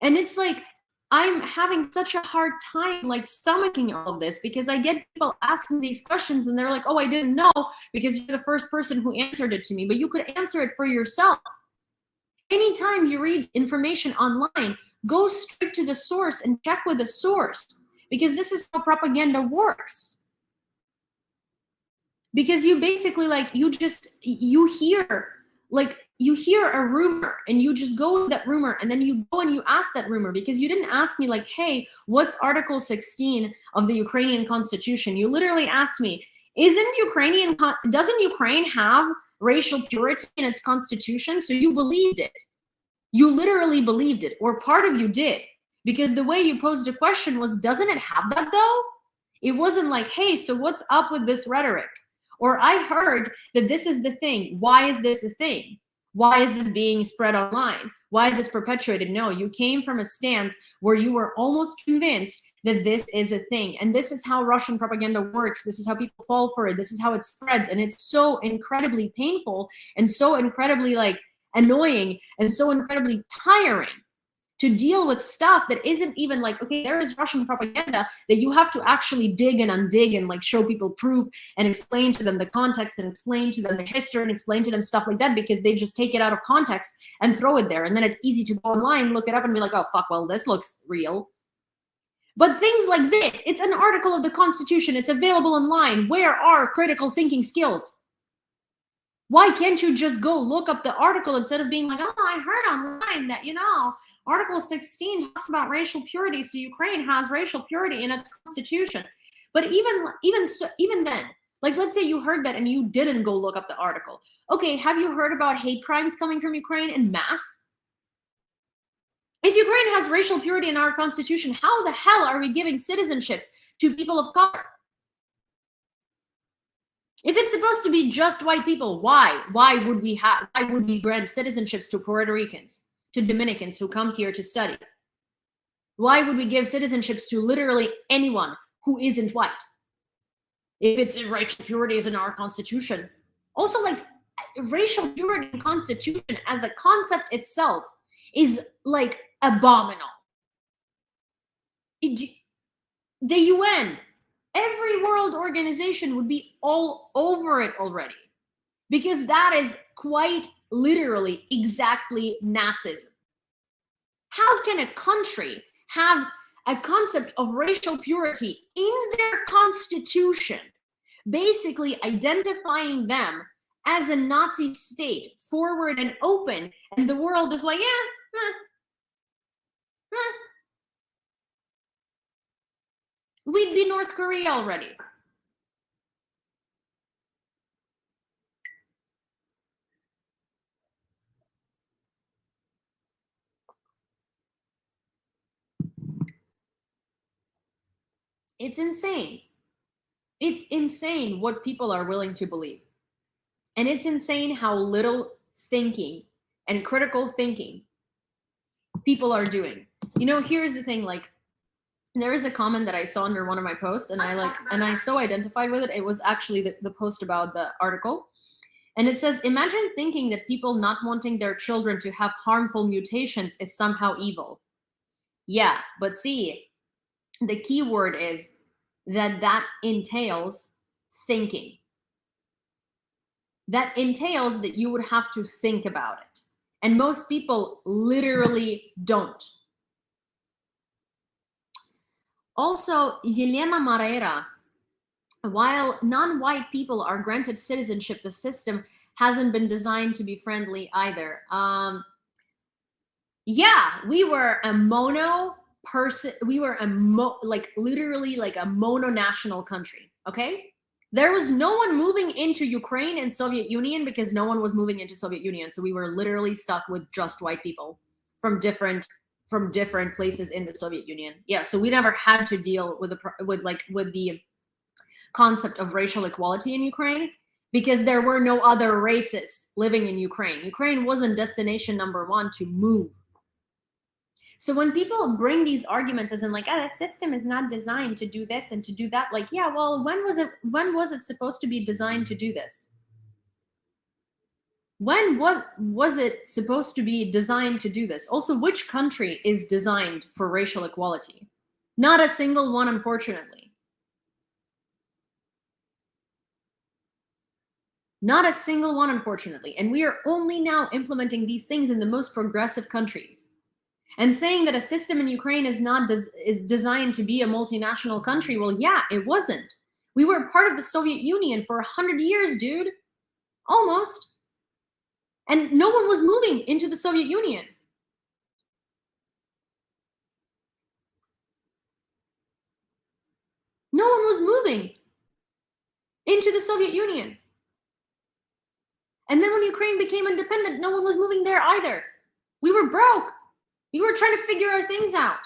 And it's like, I'm having such a hard time like stomaching all of this, because I get people asking these questions and they're like, oh, I didn't know, because you're the first person who answered it to me, but you could answer it for yourself. Anytime you read information online, go straight to the source and check with the source, because this is how propaganda works. Because you basically, like, you hear a rumor and you just go with that rumor, and then you go and you ask that rumor, because you didn't ask me like, hey, what's Article 16 of the Ukrainian Constitution? You literally asked me, doesn't Ukraine have racial purity in its constitution? So you believed it. You literally believed it, or part of you did, because the way you posed a question was, doesn't it have that though? It wasn't like, hey, so what's up with this rhetoric? Or I heard that this is the thing. Why is this a thing? Why is this being spread online? Why is this perpetuated? No, you came from a stance where you were almost convinced that this is a thing. And this is how Russian propaganda works. This is how people fall for it. This is how it spreads. And it's so incredibly painful and so incredibly like annoying and so incredibly tiring to deal with stuff that isn't even like, okay, there is Russian propaganda that you have to actually dig and undig and like show people proof and explain to them the context and explain to them the history and explain to them stuff like that, because they just take it out of context and throw it there. And then it's easy to go online, look it up and be like, oh, fuck, well, this looks real. But things like this, it's an article of the Constitution. It's available online. Where are critical thinking skills? Why can't you just go look up the article instead of being like, oh, I heard online that, Article 16 talks about racial purity, so Ukraine has racial purity in its constitution. But even then, like, let's say you heard that and you didn't go look up the article. Okay, have you heard about hate crimes coming from Ukraine in mass? If Ukraine has racial purity in our constitution, how the hell are we giving citizenships to people of color? If it's supposed to be just white people, why would we grant citizenships to Puerto Ricans, to Dominicans who come here to study? Why would we give citizenships to literally anyone who isn't white? If it's racial purity is in our constitution. Also, like, racial purity in constitution as a concept itself is like abominable. The UN, every world organization would be all over it already, because that is quite literally exactly Nazism. How can a country have a concept of racial purity in their constitution, basically identifying them as a Nazi state, forward and open, and the world is like, we'd be North Korea already. It's insane. It's insane what people are willing to believe. And it's insane how little thinking and critical thinking people are doing. Here's the thing, like, there is a comment that I saw under one of my posts, and I so identified with it. It was actually the post about the article. And it says, imagine thinking that people not wanting their children to have harmful mutations is somehow evil. Yeah, but see, the key word is that entails thinking. That entails that you would have to think about it. And most people literally don't. Also, Yelena Moreira, while non-white people are granted citizenship, the system hasn't been designed to be friendly either. Yeah, we were a mono person. We were literally like a mono-national country, okay? There was no one moving into Ukraine and Soviet Union because no one was moving into Soviet Union. So we were literally stuck with just white people from different places in the Soviet Union. Yeah, so we never had to deal with the concept of racial equality in Ukraine because there were no other races living in Ukraine. Ukraine wasn't destination number one to move. So when people bring these arguments as in like, the system is not designed to do this and to do that, like, yeah, well, when was it supposed to be designed to do this? What was it supposed to be designed to do this? Also, which country is designed for racial equality? Not a single one, unfortunately. Not a single one, unfortunately. And we are only now implementing these things in the most progressive countries. And saying that a system in Ukraine is designed to be a multinational country, well, yeah, it wasn't. We were part of the Soviet Union for 100 years, dude. Almost. And no one was moving into the Soviet Union. No one was moving into the Soviet Union. And then when Ukraine became independent, no one was moving there either. We were broke. We were trying to figure our things out.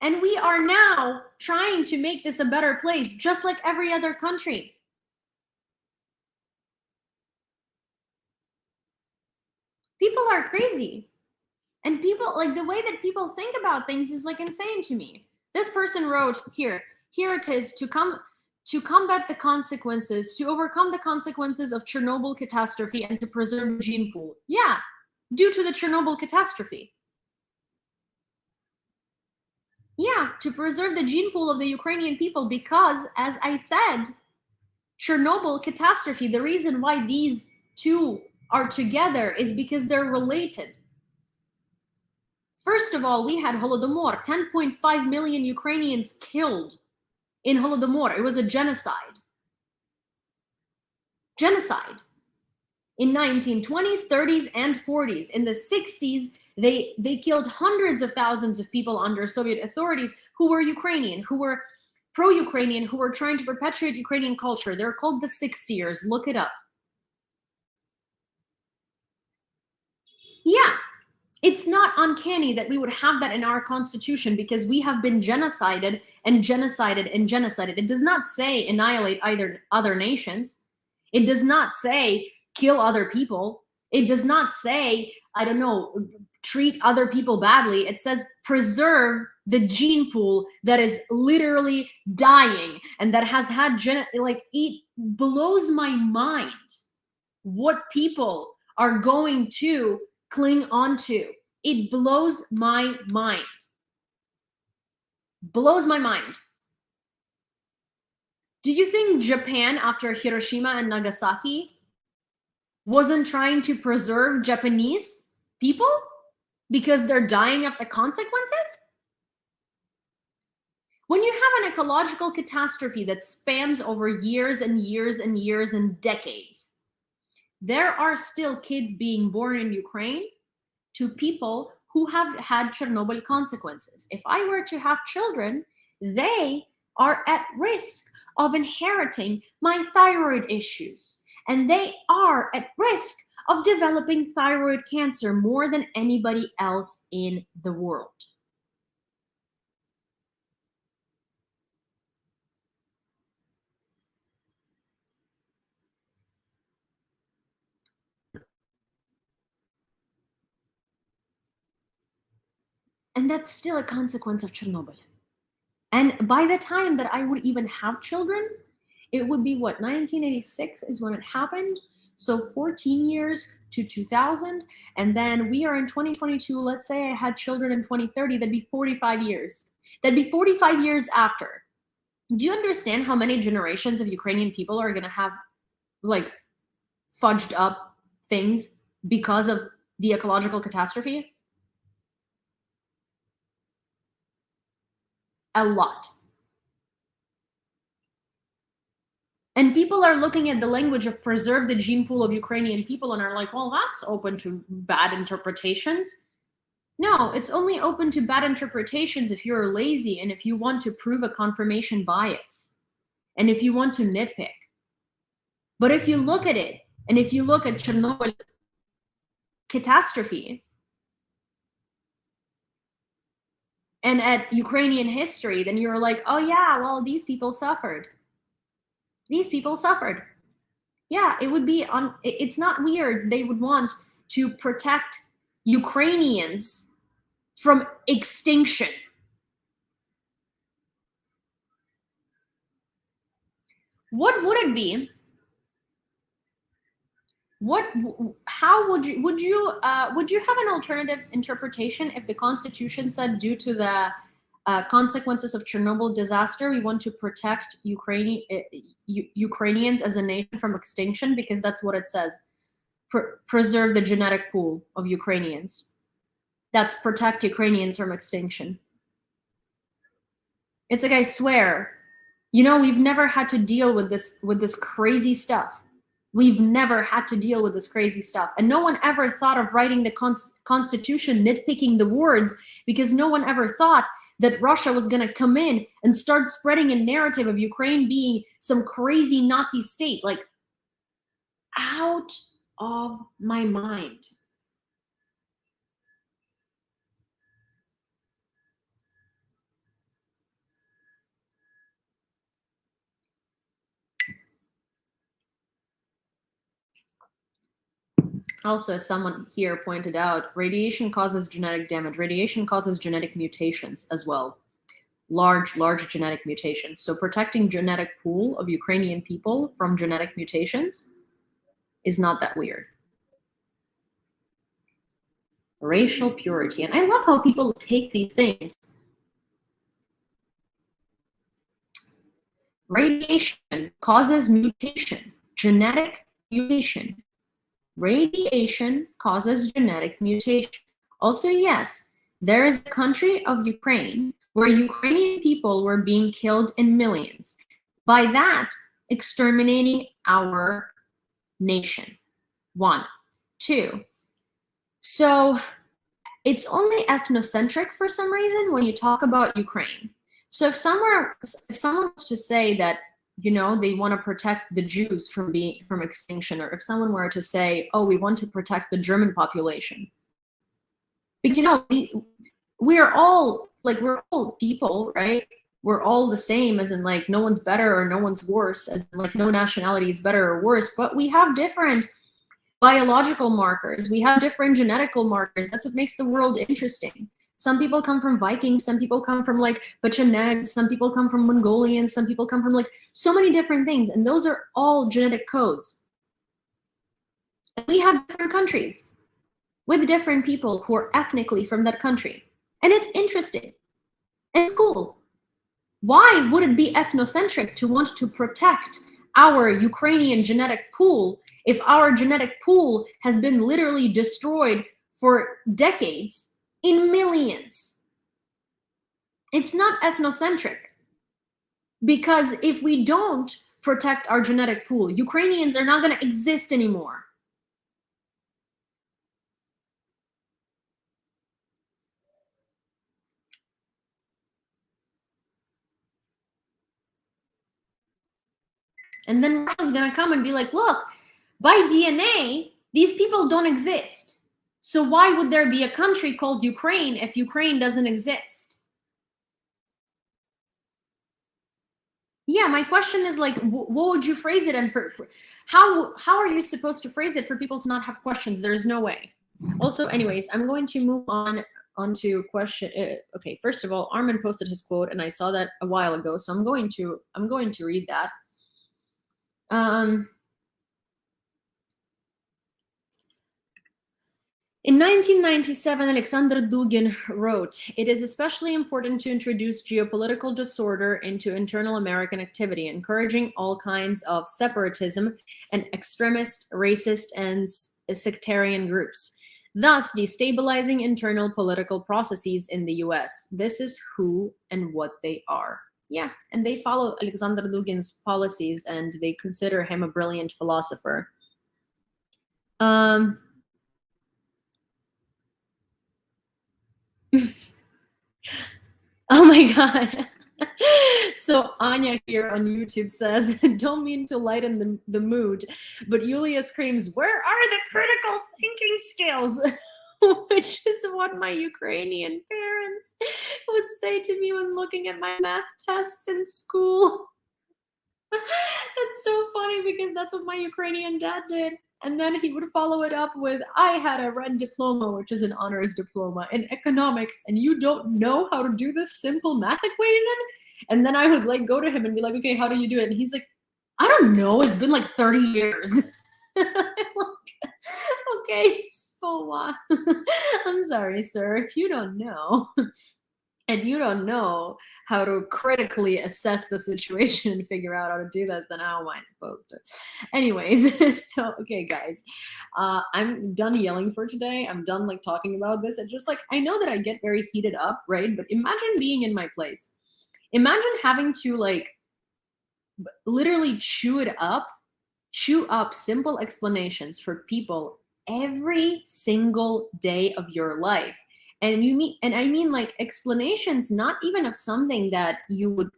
And we are now trying to make this a better place, just like every other country. People are crazy. And people, like, the way that people think about things is like insane to me. This person wrote here it is, to combat the consequences, to overcome the consequences of Chernobyl catastrophe and to preserve the gene pool. Yeah, due to the Chernobyl catastrophe. Yeah, to preserve the gene pool of the Ukrainian people because, as I said, Chernobyl catastrophe, the reason why these two are together is because they're related. First of all, we had Holodomor, 10.5 million Ukrainians killed in Holodomor. It was a genocide. Genocide. In 1920s, 30s, and 40s. In the 60s, they killed hundreds of thousands of people under Soviet authorities who were Ukrainian, who were pro-Ukrainian, who were trying to perpetuate Ukrainian culture. They're called the 60ers. Look it up. Yeah, it's not uncanny that we would have that in our constitution because we have been genocided and genocided and genocided. It does not say annihilate either other nations. It does not say kill other people. It does not say, I don't know, treat other people badly. It says preserve the gene pool that is literally dying and that has had it blows my mind what people are going to cling onto. It blows my mind. Blows my mind. Do you think Japan, after Hiroshima and Nagasaki, wasn't trying to preserve Japanese people because they're dying of the consequences? When you have an ecological catastrophe that spans over years and years and years and decades, there are still kids being born in Ukraine to people who have had Chernobyl consequences. If I were to have children, they are at risk of inheriting my thyroid issues. And they are at risk of developing thyroid cancer more than anybody else in the world. And that's still a consequence of Chernobyl. And by the time that I would even have children, it would be what, 1986 is when it happened. So 14 years to 2000. And then we are in 2022. Let's say I had children in 2030, that'd be 45 years. That'd be 45 years after. Do you understand how many generations of Ukrainian people are going to have like fudged up things because of the ecological catastrophe? A lot. And people are looking at the language of preserve the gene pool of Ukrainian people and are like, well, that's open to bad interpretations. No, it's only open to bad interpretations if you're lazy and if you want to prove a confirmation bias and if you want to nitpick. But if you look at it, and if you look at Chernobyl catastrophe and at Ukrainian history, then you're like, oh yeah, well, these people suffered. These people suffered. Yeah, it would be it's not weird. They would want to protect Ukrainians from extinction. What would it be? How would you have an alternative interpretation if the Constitution said due to the consequences of Chernobyl disaster, we want to protect Ukrainians as a nation from extinction, because that's what it says. Preserve the genetic pool of Ukrainians. That's protect Ukrainians from extinction. It's like, I swear, you know, we've never had to deal with this crazy stuff. We've never had to deal with this crazy stuff. And no one ever thought of writing the Constitution, nitpicking the words, because no one ever thought that Russia was going to come in and start spreading a narrative of Ukraine being some crazy Nazi state. Like, out of my mind. Also, someone here pointed out, radiation causes genetic damage. Radiation causes genetic mutations as well. Large genetic mutations. So protecting genetic pool of Ukrainian people from genetic mutations is not that weird. Racial purity. And I love how people take these things. Radiation causes mutation. Genetic mutation. Radiation causes genetic mutation. Also, yes, there is a country of Ukraine where Ukrainian people were being killed in millions. By that, exterminating our nation. 1. 2. So it's only ethnocentric for some reason when you talk about Ukraine. So if someone was to say that, you know, they want to protect the Jews from extinction, or if someone were to say, oh, we want to protect the German population, because, you know, we're all people, right? We're all the same, as in like no one's better or no one's worse, as in like no nationality is better or worse, but we have different biological markers, we have different genetical markers. That's what makes the world interesting. Some people come from Vikings, some people come from like Pechenegs, some people come from Mongolians, some people come from like so many different things, and those are all genetic codes. And we have different countries with different people who are ethnically from that country. And it's interesting. And it's cool. Why would it be ethnocentric to want to protect our Ukrainian genetic pool if our genetic pool has been literally destroyed for decades? In millions. It's not ethnocentric, because if we don't protect our genetic pool, Ukrainians are not going to exist anymore. And then Russia's going to come and be like, look, by DNA, these people don't exist. So why would there be a country called Ukraine if Ukraine doesn't exist? Yeah, my question is like, what would you phrase it? And for how are you supposed to phrase it for people to not have questions? There is no way. Also, anyways, I'm going to move onto question. Okay, first of all, Armin posted his quote, and I saw that a while ago, so I'm going to read that. In 1997, Alexander Dugin wrote, "It is especially important to introduce geopolitical disorder into internal American activity, encouraging all kinds of separatism and extremist, racist, and sectarian groups, thus destabilizing internal political processes in the US. This is who and what they are." Yeah, and they follow Alexander Dugin's policies and they consider him a brilliant philosopher. Oh my God. So Anya here on YouTube says, "Don't mean to lighten the mood, but Yulia screams, 'Where are the critical thinking skills?'" Which is what my Ukrainian parents would say to me when looking at my math tests in school. It's so funny because that's what my Ukrainian dad did. And then he would follow it up with, "I had a red diploma," which is an honors diploma, "in economics, and you don't know how to do this simple math equation?" And then I would like go to him and be like, "Okay, how do you do it?" And he's like, "I don't know. It's been like 30 years." I'm like, okay, so what? I'm sorry, sir, if you don't know. And you don't know how to critically assess the situation and figure out how to do this, then how am I supposed to? Anyways, so, okay, guys, I'm done yelling for today. I'm done like talking about this. And just like, I know that I get very heated up, right? But imagine being in my place. Imagine having to like literally chew up simple explanations for people every single day of your life. And I mean like explanations not even of something that you would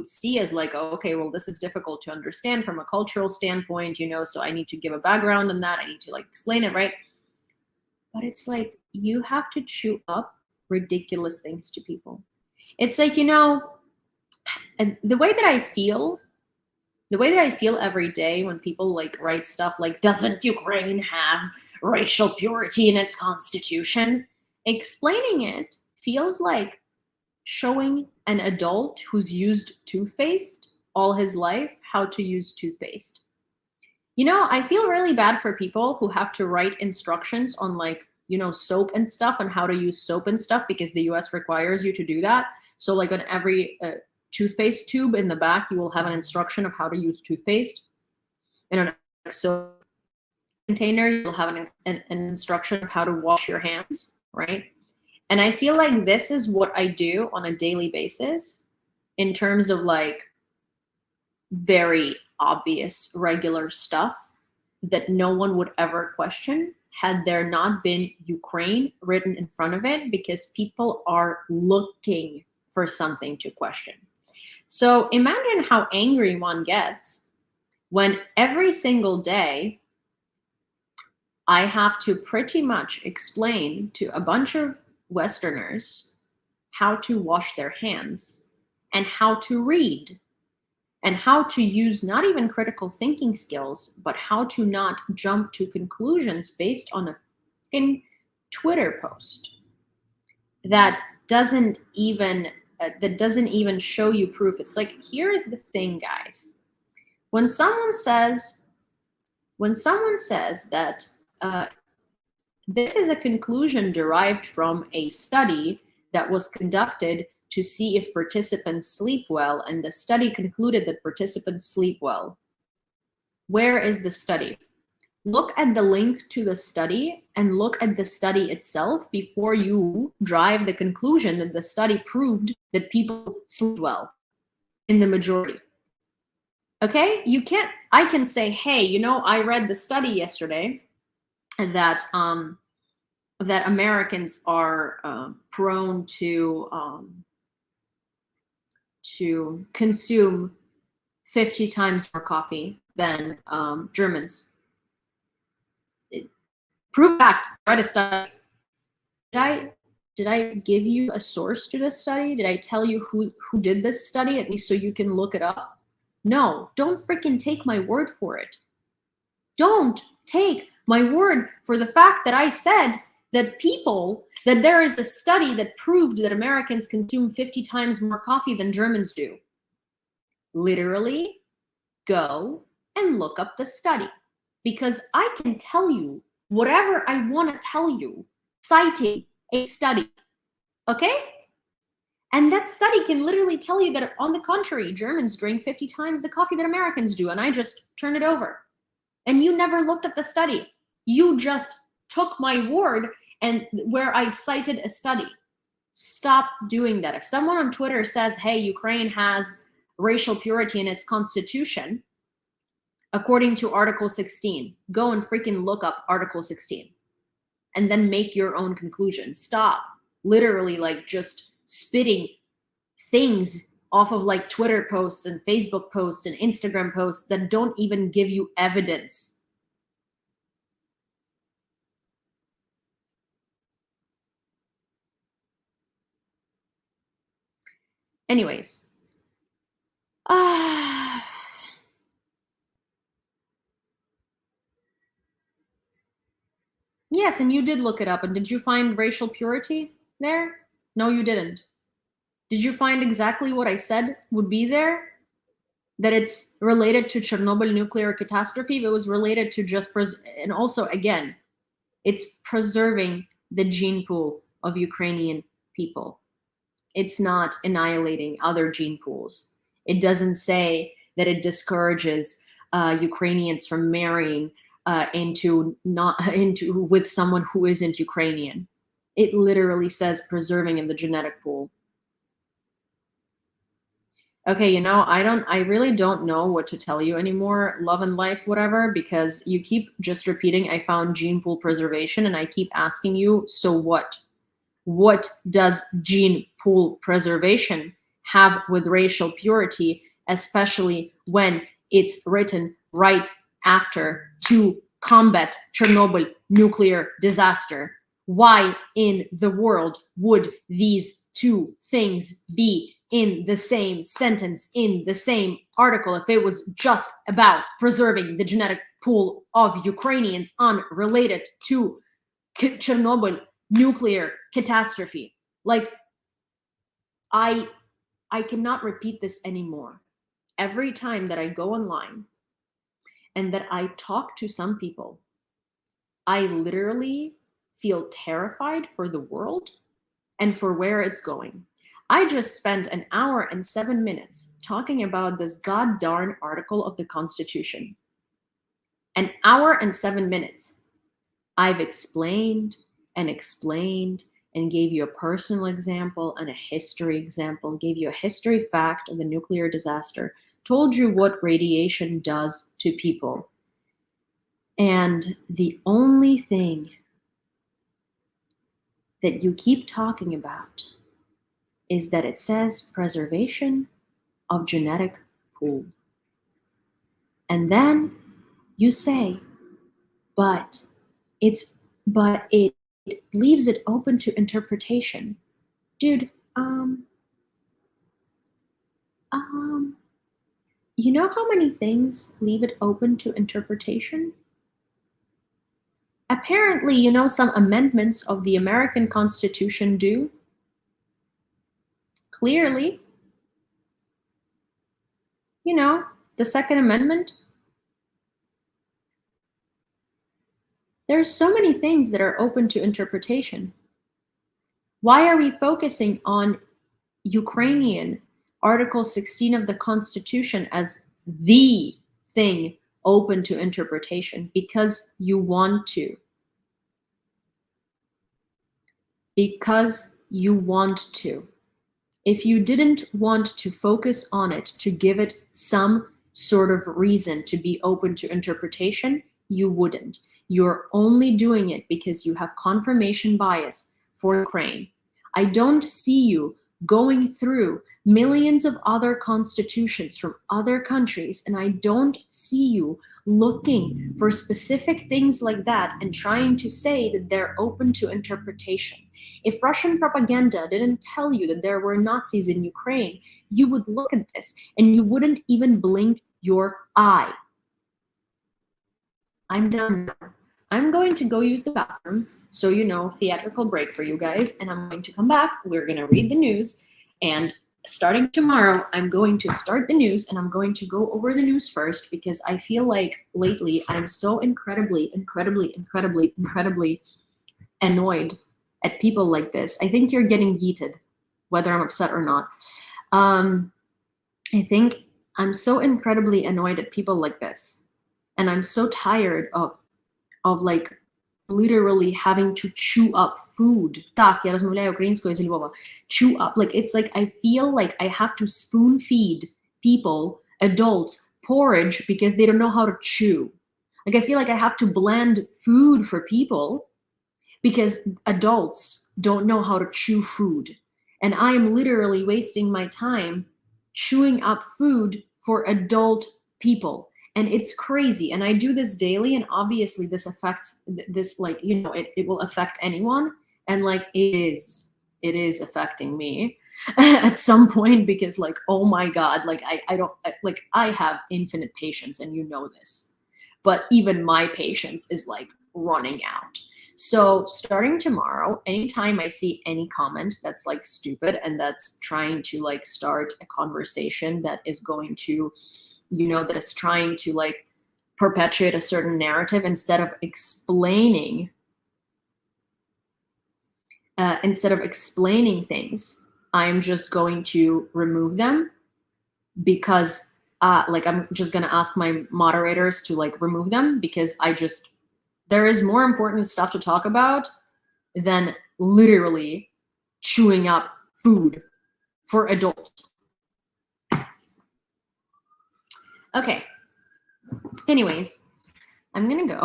see as like, oh, okay, well, this is difficult to understand from a cultural standpoint, so I need to give a background on that, I need to like explain it, right? But it's like you have to chew up ridiculous things to people. It's like, and the way that I feel every day when people like write stuff like, "Doesn't Ukraine have racial purity in its constitution?" Explaining it feels like showing an adult who's used toothpaste all his life how to use toothpaste. I feel really bad for people who have to write instructions on like, soap and stuff and how to use soap and stuff because the US requires you to do that. So like on every toothpaste tube in the back, you will have an instruction of how to use toothpaste. And on a soap container, you'll have an instruction of how to wash your hands, right? And I feel like this is what I do on a daily basis in terms of like very obvious regular stuff that no one would ever question had there not been Ukraine written in front of it, because people are looking for something to question. So imagine how angry one gets when every single day I have to pretty much explain to a bunch of Westerners how to wash their hands and how to read and how to use not even critical thinking skills, but how to not jump to conclusions based on a fucking Twitter post that doesn't even show you proof. It's like, here is the thing, guys. When someone says that this is a conclusion derived from a study that was conducted to see if participants sleep well, and the study concluded that participants sleep well. Where is the study? Look at the link to the study and look at the study itself before you drive the conclusion that the study proved that people sleep well in the majority. Okay? I can say, hey, I read the study yesterday that that Americans are prone to consume 50 times more coffee than Germans. Prove fact. Read a study. Did I give you a source to this study? Did I tell you who did this study, at least so you can look it up? No, don't freaking take my word for it. Don't take my word for the fact that I said that there is a study that proved that Americans consume 50 times more coffee than Germans do. Literally, go and look up the study, because I can tell you whatever I want to tell you, citing a study, okay? And that study can literally tell you that, on the contrary, Germans drink 50 times the coffee that Americans do, and I just turn it over. And you never looked at the study. You just took my word and where I cited a study. Stop doing that. If someone on Twitter says, hey, Ukraine has racial purity in its constitution, according to Article 16, go and freaking look up Article 16 and then make your own conclusion. Stop literally like just spitting things off of like Twitter posts and Facebook posts and Instagram posts that don't even give you evidence. Anyways. Yes, and you did look it up. And did you find racial purity there? No, you didn't. Did you find exactly what I said would be there? That it's related to Chernobyl nuclear catastrophe? It was related to just, and also, again, it's preserving the gene pool of Ukrainian people. It's not annihilating other gene pools. It doesn't say that it discourages Ukrainians from marrying with someone who isn't Ukrainian. It literally says preserving in the genetic pool. Okay, you know, I really don't know what to tell you anymore, love and life, whatever, because you keep just repeating, I found gene pool preservation, and I keep asking you, so what? What does gene pool preservation have with racial purity, especially when it's written right after to combat Chernobyl nuclear disaster? Why in the world would these two things be in the same sentence, in the same article, if it was just about preserving the genetic pool of Ukrainians unrelated to Chernobyl nuclear catastrophe? Like, I cannot repeat this anymore. Every time that I go online and that I talk to some people, I literally feel terrified for the world and for where it's going. I just spent an hour and 7 minutes talking about this goddarn article of the Constitution. An hour and 7 minutes. I've explained and explained and gave you a personal example and a history example, gave you a history fact of the nuclear disaster, told you what radiation does to people. And the only thing that you keep talking about is that it says preservation of genetic pool. And then you say, but it leaves it open to interpretation. Dude, you know how many things leave it open to interpretation? Apparently, you know, some amendments of the American Constitution do. Clearly. You know, the Second Amendment. There's so many things that are open to interpretation. Why are we focusing on Ukrainian Article 16 of the Constitution as the thing open to interpretation? Because you want to. Because you want to. If you didn't want to focus on it, to give it some sort of reason to be open to interpretation, you wouldn't. You're only doing it because you have confirmation bias for Ukraine. I don't see you going through millions of other constitutions from other countries, and I don't see you looking for specific things like that and trying to say that they're open to interpretation. If Russian propaganda didn't tell you that there were Nazis in Ukraine, you would look at this and you wouldn't even blink your eye. I'm done now. I'm going to go use the bathroom, so you know, theatrical break for you guys, and I'm going to come back. We're going to read the news, and starting tomorrow, I'm going to start the news, and I'm going to go over the news first, because I feel like lately I'm so incredibly annoyed at people like this. I think you're getting yeeted, whether I'm upset or not. I think I'm so incredibly annoyed at people like this. And I'm so tired of like literally having to chew up food. Так, я розмовляю українською зі Львова. Chew up. Like, it's like I feel like I have to spoon feed people, adults, porridge because they don't know how to chew. Like, I feel like I have to blend food for people because adults don't know how to chew food. And I am literally wasting my time chewing up food for adult people. And it's crazy. And I do this daily, and obviously this affects this, like, you know, it will affect anyone. And like, it is affecting me at some point, because like, oh my God, like I don't, like, I have infinite patience, and you know this, but even my patience is like running out. So starting tomorrow, anytime I see any comment that's like stupid and that's trying to like start a conversation that is going to, you know, that is trying to like perpetuate a certain narrative instead of explaining things, I'm just going to remove them, because like, I'm just going to ask my moderators to like remove them, because there is more important stuff to talk about than literally chewing up food for adults. Okay. Anyways, I'm gonna go.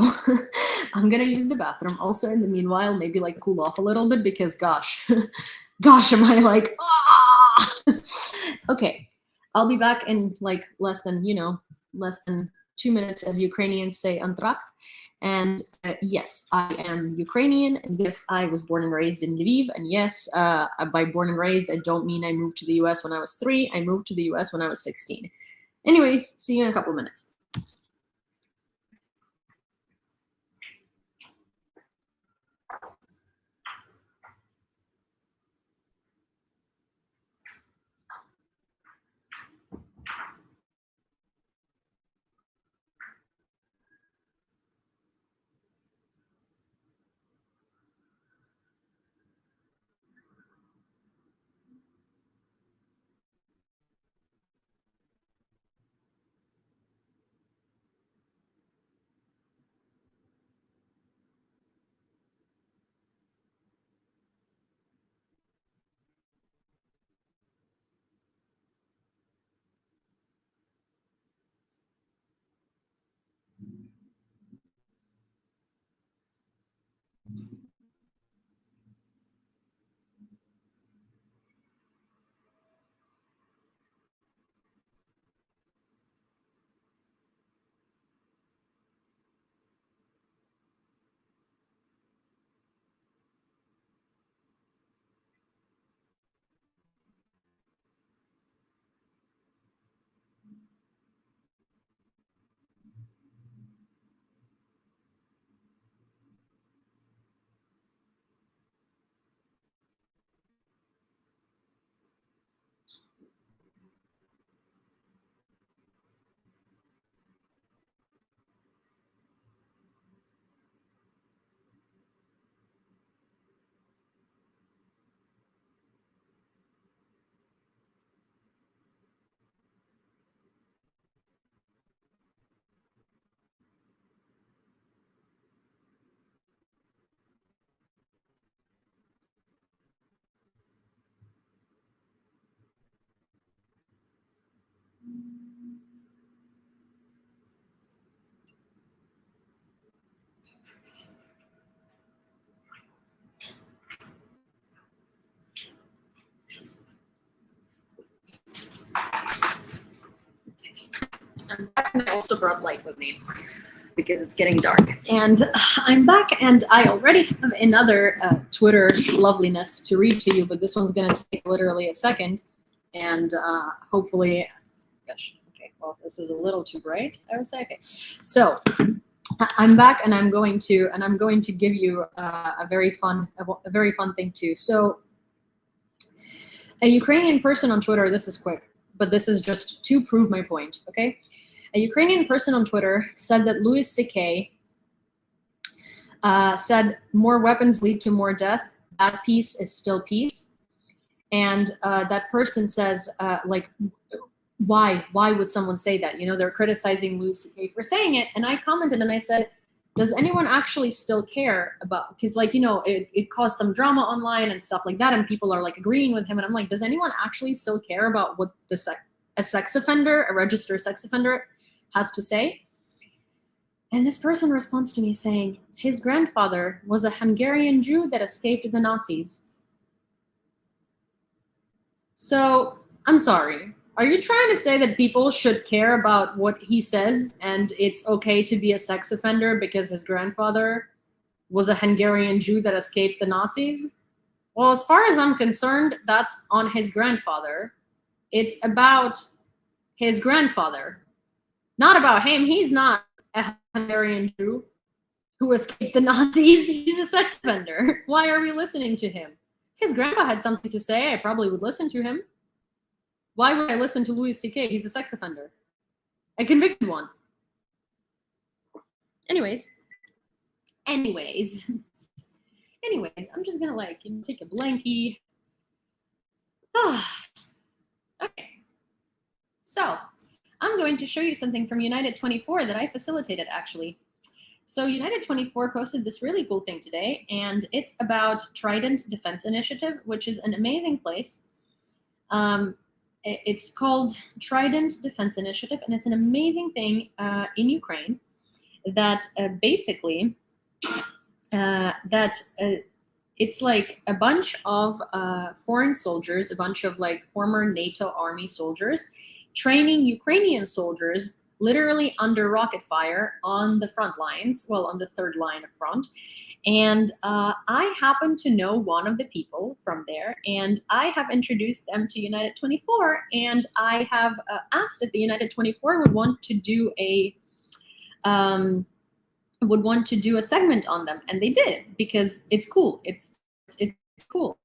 I'm gonna use the bathroom. Also, in the meanwhile, maybe like cool off a little bit, because gosh, am I like, ah! Okay, I'll be back in like less than 2 minutes, as Ukrainians say, entrakt. And yes, I am Ukrainian, and yes, I was born and raised in Lviv, and yes, by born and raised, I don't mean I moved to the US when I was 3. I moved to the US when I was 16. Anyways, see you in a couple minutes. I'm back, and I also brought light with me because it's getting dark. And I'm back, and I already have another Twitter loveliness to read to you, but this one's going to take literally a second. And hopefully, gosh, okay, well, this is a little too bright, I would say. Okay, so I'm back, and I'm going to give you a very fun thing too. So A Ukrainian person on Twitter, this is quick, but this is just to prove my point, okay? A Ukrainian person on Twitter said that Louis C.K. Said more weapons lead to more death. Bad peace is still peace. And that person says, like, why would someone say that? You know, they're criticizing Louis C.K. for saying it. And I commented and I said, does anyone actually still care about, because like, you know, it caused some drama online and stuff like that. And people are like agreeing with him. And I'm like, does anyone actually still care about what a sex offender, a registered sex offender has to say? And this person responds to me saying, his grandfather was a Hungarian Jew that escaped the Nazis. So, I'm sorry. Are you trying to say that people should care about what he says and it's okay to be a sex offender because his grandfather was a Hungarian Jew that escaped the Nazis? Well, as far as I'm concerned, that's on his grandfather. It's about his grandfather, not about him. He's not a Hungarian Jew who escaped the Nazis. He's a sex offender. Why are we listening to him? If his grandpa had something to say, I probably would listen to him. Why would I listen to Louis C.K.? He's a sex offender. A convicted one. Anyways, I'm just gonna like, you know, take a blankie. Okay. So, I'm going to show you something from United 24 that I facilitated actually. So United 24 posted this really cool thing today, and it's about Trident Defense Initiative, which is an amazing place. It's called Trident Defense Initiative, and it's an amazing thing in Ukraine that basically it's like a bunch of foreign soldiers, a bunch of like former NATO army soldiers, training Ukrainian soldiers literally under rocket fire on the front lines, well, on the third line of front. And I happen to know one of the people from there, and I have introduced them to United 24, and I have asked if the United 24 would want to do a segment on them, and they did, because it's cool. It's cool.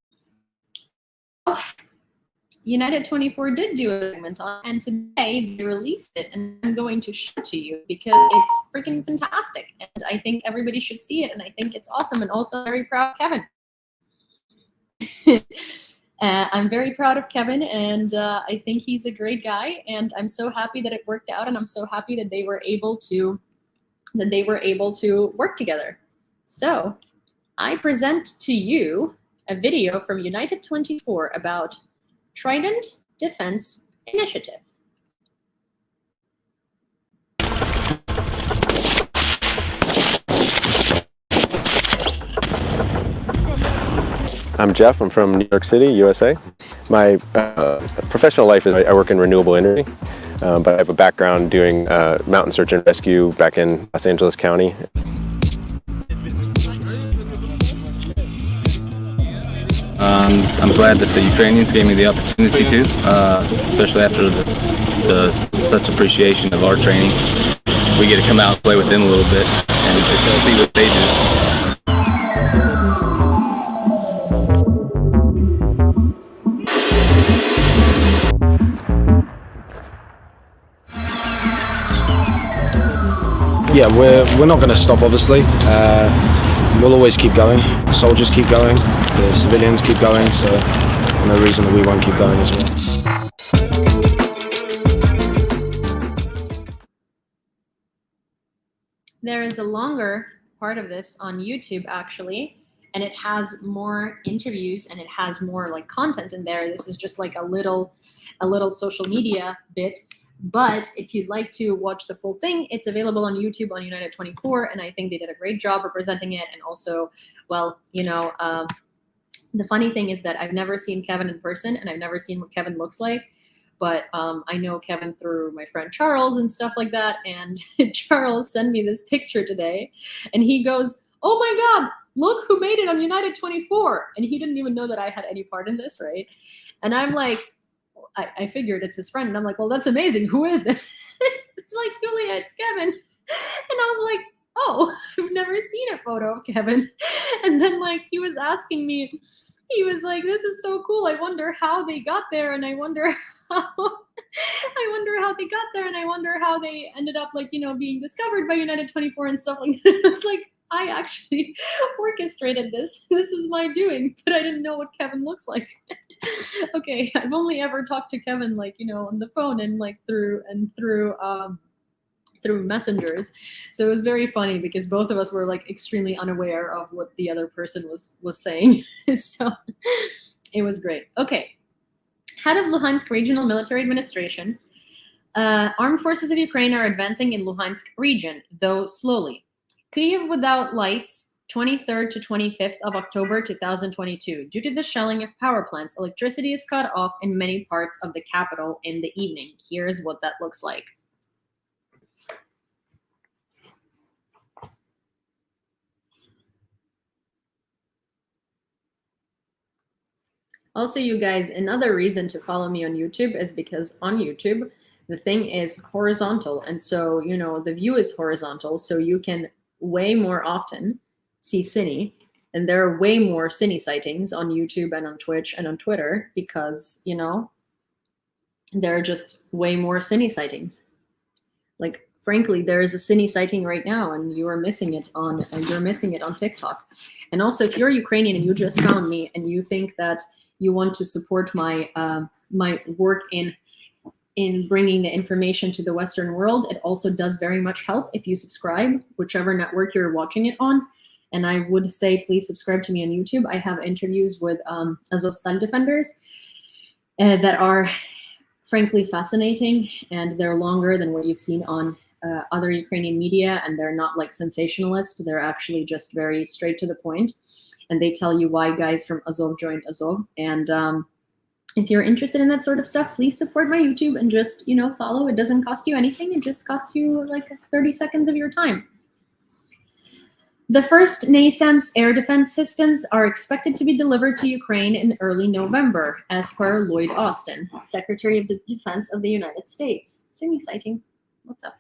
United 24 did do a segment on it, and today they released it, and I'm going to show it to you because it's freaking fantastic, and I think everybody should see it, and I think it's awesome, and also very proud of Kevin. I'm very proud of Kevin, and I think he's a great guy, and I'm so happy that it worked out, and I'm so happy that they were able to work together. So I present to you a video from United 24 about Trident Defense Initiative. I'm Jeff. I'm from New York City, USA. My professional life is I work in renewable energy, but I have a background doing mountain search and rescue back in Los Angeles County. I'm glad that the Ukrainians gave me the opportunity to, especially after the such appreciation of our training. We get to come out and play with them a little bit and see what they do. Yeah, we're not going to stop, obviously. We'll always keep going. The soldiers keep going. The civilians keep going. So no reason that we won't keep going as well. There is a longer part of this on YouTube actually, and it has more interviews and it has more like content in there. This is just like a little social media bit. But if you'd like to watch the full thing, it's available on YouTube on United 24, and I think they did a great job representing it. And also, well, you know, the funny thing is that I've never seen Kevin in person, and I've never seen what Kevin looks like. But I know Kevin through my friend Charles and stuff like that. And Charles sent me this picture today, and he goes, "Oh my God, look who made it on United 24!" And he didn't even know that I had any part in this, right? And I'm like, I figured it's his friend, and I'm like, well, that's amazing. Who is this? It's like, Julia, it's Kevin. And I was like, oh, I've never seen a photo of Kevin. And then like he was asking me he was like, "This is so cool. I wonder how they got there, and I wonder how." I wonder how they got there, and I wonder how they ended up, like, you know, being discovered by United 24 and stuff like that. It's like, I actually orchestrated this. This is my doing, but I didn't know what Kevin looks like. Okay, I've only ever talked to Kevin, like, you know, on the phone and like through messengers. So it was very funny because both of us were like extremely unaware of what the other person was saying. So it was great. Okay. Head of Luhansk Regional Military Administration. Armed forces of Ukraine are advancing in Luhansk region, though slowly. Kyiv without lights, 23rd to 25th of October 2022. Due to the shelling of power plants, electricity is cut off in many parts of the capital in the evening. Here's what that looks like. Also, you guys, another reason to follow me on YouTube is because on YouTube, the thing is horizontal. And so, you know, the view is horizontal. So you can way more often see Cine. And there are way more Cine sightings on YouTube and on Twitch and on Twitter because, you know, there are just way more Cine sightings. Like, frankly, there is a Cine sighting right now and you are missing it on TikTok. And also, if you're Ukrainian and you just found me and you think that you want to support my my work in bringing the information to the Western world, it also does very much help if you subscribe, whichever network you're watching it on. And I would say, please subscribe to me on YouTube. I have interviews with Azovstal defenders that are frankly fascinating, and they're longer than what you've seen on other Ukrainian media, and they're not like sensationalist. They're actually just very straight to the point. And they tell you why guys from Azov joined Azov. And if you're interested in that sort of stuff, please support my YouTube and just, you know, follow. It doesn't cost you anything. It just costs you like 30 seconds of your time. The first NASAMS air defense systems are expected to be delivered to Ukraine in early November, as per Lloyd Austin, Secretary of the Defense of the United States. Cine sighting. What's up?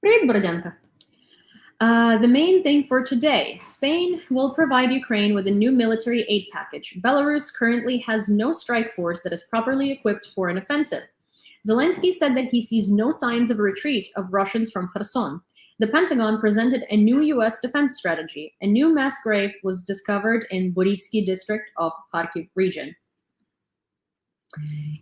Привет, Бородянка. The main thing for today, Spain will provide Ukraine with a new military aid package. Belarus currently has no strike force that is properly equipped for an offensive. Zelensky said that he sees no signs of a retreat of Russians from Kherson. The Pentagon presented a new U.S. defense strategy. A new mass grave was discovered in Borivsky district of Kharkiv region.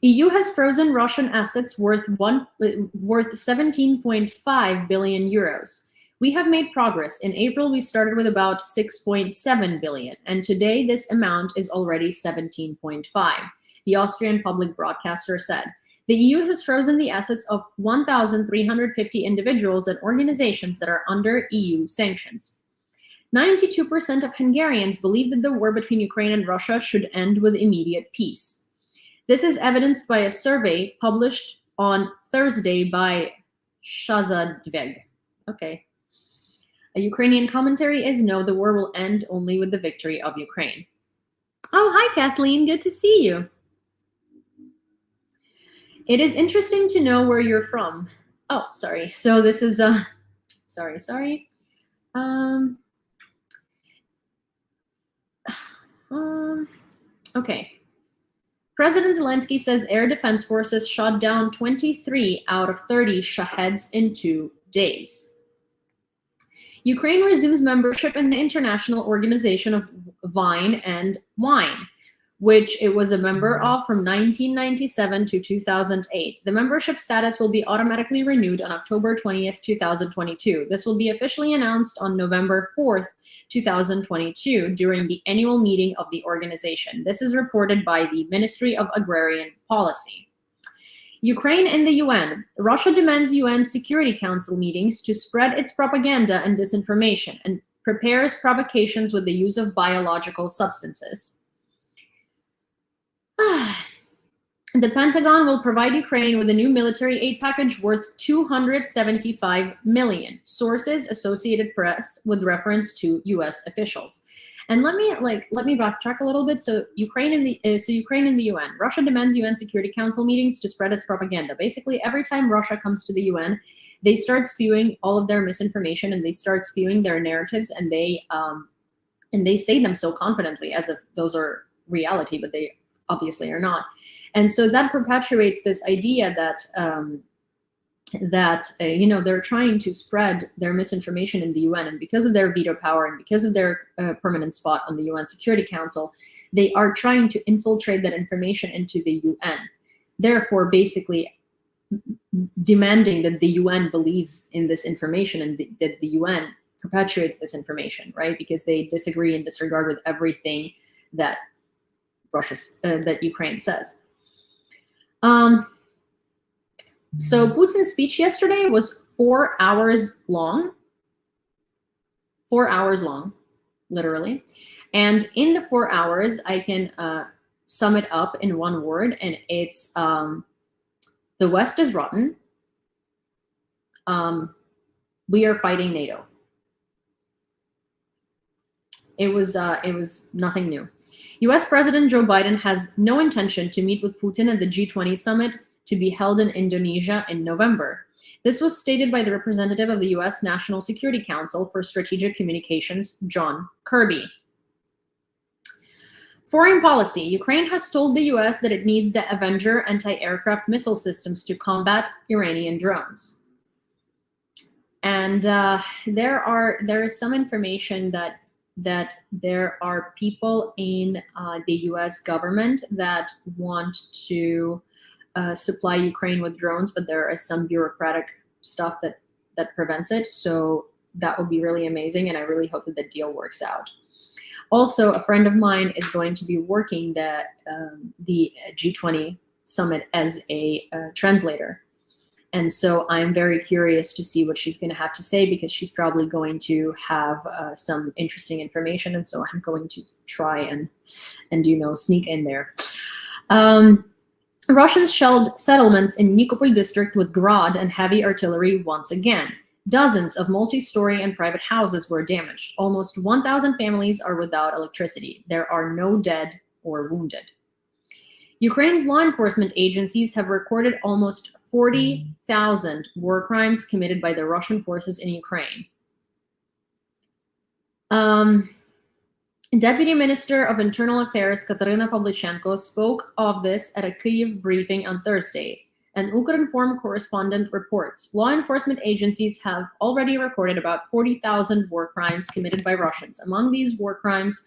EU has frozen Russian assets worth 17.5 billion euros. We have made progress. In April, we started with about 6.7 billion, and today this amount is already 17.5, the Austrian public broadcaster said. The EU has frozen the assets of 1,350 individuals and organizations that are under EU sanctions. 92% of Hungarians believe that the war between Ukraine and Russia should end with immediate peace. This is evidenced by a survey published on Thursday by Shazadveg. Okay. A Ukrainian commentary is no, the war will end only with the victory of Ukraine. Oh, hi, Kathleen. Good to see you. It is interesting to know where you're from. Oh, sorry. So this is, sorry. Okay. President Zelensky says air defense forces shot down 23 out of 30 Shaheds in 2 days. Ukraine resumes membership in the International Organization of Wine and Wine, which it was a member of from 1997 to 2008. The membership status will be automatically renewed on October 20th, 2022. This will be officially announced on November 4th, 2022, during the annual meeting of the organization. This is reported by the Ministry of Agrarian Policy. Ukraine in the UN. Russia demands UN Security Council meetings to spread its propaganda and disinformation and prepares provocations with the use of biological substances. The Pentagon will provide Ukraine with a new military aid package worth $275 million. Sources, Associated Press, with reference to U.S. officials. And let me backtrack a little bit. So Ukraine in the UN. Russia demands UN Security Council meetings to spread its propaganda. Basically, every time Russia comes to the UN, they start spewing all of their misinformation and they start spewing their narratives, and they And they say them so confidently as if those are reality, but they obviously are not. And so that perpetuates this idea that they're trying to spread their misinformation in the UN, and because of their veto power and because of their permanent spot on the UN Security Council, they are trying to infiltrate that information into the UN, therefore basically demanding that the UN believes in this information and that the UN perpetuates this information, right? Because they disagree and disregard with everything that that Ukraine says. So Putin's speech yesterday was 4 hours long. 4 hours long, literally. And in the 4 hours, I can sum it up in one word, and it's the West is rotten. We are fighting NATO. It was nothing new. US President Joe Biden has no intention to meet with Putin at the G20 summit to be held in Indonesia in November. This was stated by the representative of the US National Security Council for Strategic Communications, John Kirby. Foreign policy. Ukraine has told the US that it needs the Avenger anti-aircraft missile systems to combat Iranian drones. And there is some information that there are people in the US government that want to supply Ukraine with drones, but there is some bureaucratic stuff that prevents it. So that would be really amazing, and I really hope that the deal works out. Also, a friend of mine is going to be working the G20 summit as a translator. And so I'm very curious to see what she's going to have to say, because she's probably going to have some interesting information. And so I'm going to try and sneak in there. Russians shelled settlements in Nikopol district with Grad and heavy artillery once again. Dozens of multi-story and private houses were damaged. Almost 1,000 families are without electricity. There are no dead or wounded. Ukraine's law enforcement agencies have recorded almost 40,000 war crimes committed by the Russian forces in Ukraine. Deputy Minister of Internal Affairs Kateryna Pavlichenko spoke of this at a Kyiv briefing on Thursday. An Ukrinform correspondent reports law enforcement agencies have already recorded about 40,000 war crimes committed by Russians. Among these war crimes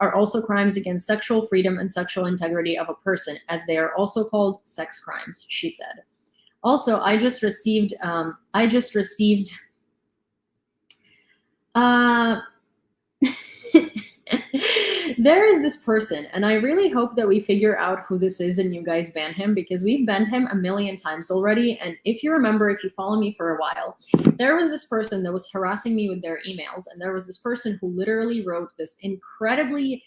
are also crimes against sexual freedom and sexual integrity of a person, as they are also called sex crimes, she said. Also, I just received there is this person, and I really hope that we figure out who this is and you guys ban him, because we've banned him a million times already. And if you remember, if you follow me for a while, there was this person that was harassing me with their emails, and there was this person who literally wrote this incredibly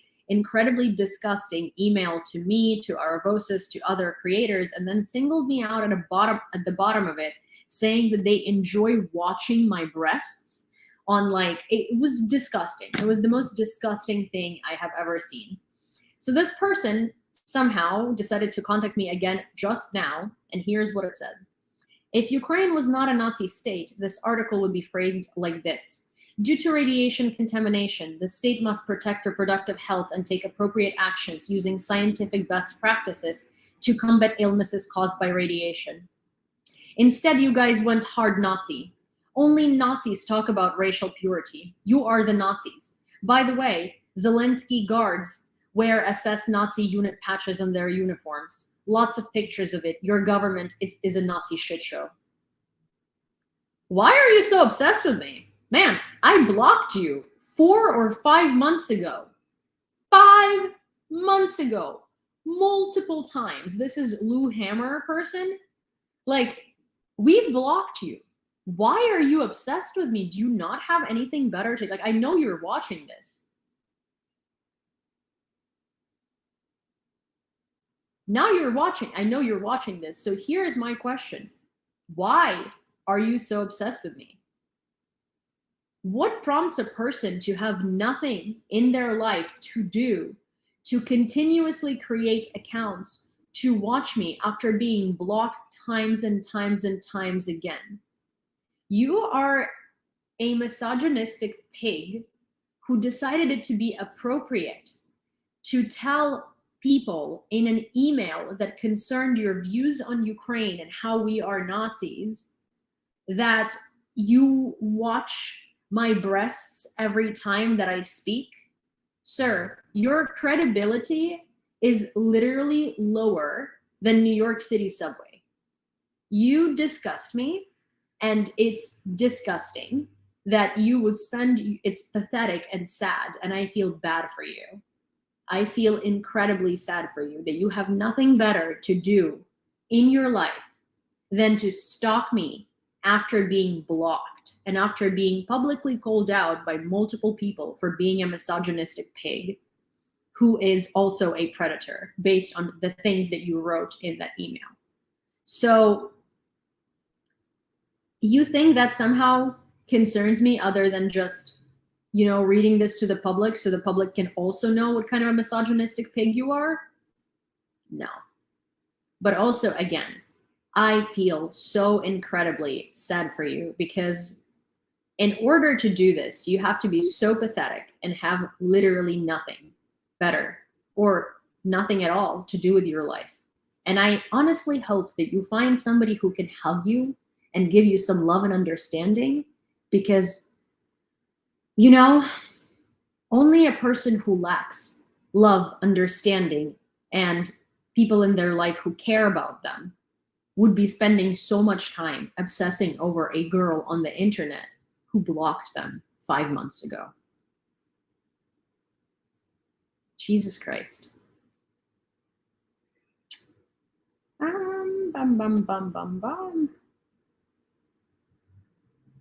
disgusting email to me, to Aravosis, to other creators, and then singled me out at the bottom of it, saying that they enjoy watching my breasts. It was disgusting. It was the most disgusting thing I have ever seen. So this person somehow decided to contact me again just now, and here's what it says. If Ukraine was not a Nazi state, this article would be phrased like this. Due to radiation contamination, the state must protect reproductive health and take appropriate actions using scientific best practices to combat illnesses caused by radiation. Instead, you guys went hard Nazi. Only Nazis talk about racial purity. You are the Nazis. By the way, Zelensky guards wear SS Nazi unit patches on their uniforms. Lots of pictures of it. Your government is a Nazi shit show. Why are you so obsessed with me? Man, I blocked you 4 or 5 months ago. 5 months ago. Multiple times. This is Lou Hammer person. We've blocked you. Why are you obsessed with me? Do you not have anything better to, I know you're watching this. Now you're watching. I know you're watching this. So here is my question. Why are you so obsessed with me? What prompts a person to have nothing in their life to do, to continuously create accounts to watch me after being blocked times and times and times again? You are a misogynistic pig who decided it to be appropriate to tell people in an email that concerned your views on Ukraine and how we are Nazis that you watch my breasts every time that I speak? Sir, your credibility is literally lower than New York City subway. You disgust me, and it's disgusting that you would spend, it's pathetic and sad, and I feel bad for you. I feel incredibly sad for you that you have nothing better to do in your life than to stalk me after being blocked and after being publicly called out by multiple people for being a misogynistic pig who is also a predator based on the things that you wrote in that email. So you think that somehow concerns me other than just, you know, reading this to the public so the public can also know what kind of a misogynistic pig you are? No. But also, again, I feel so incredibly sad for you because in order to do this, you have to be so pathetic and have literally nothing better or nothing at all to do with your life. And I honestly hope that you find somebody who can hug you and give you some love and understanding, because, you know, only a person who lacks love, understanding, and people in their life who care about them would be spending so much time obsessing over a girl on the internet who blocked them 5 months ago. Jesus Christ. Bum, bum, bum, bum, bum.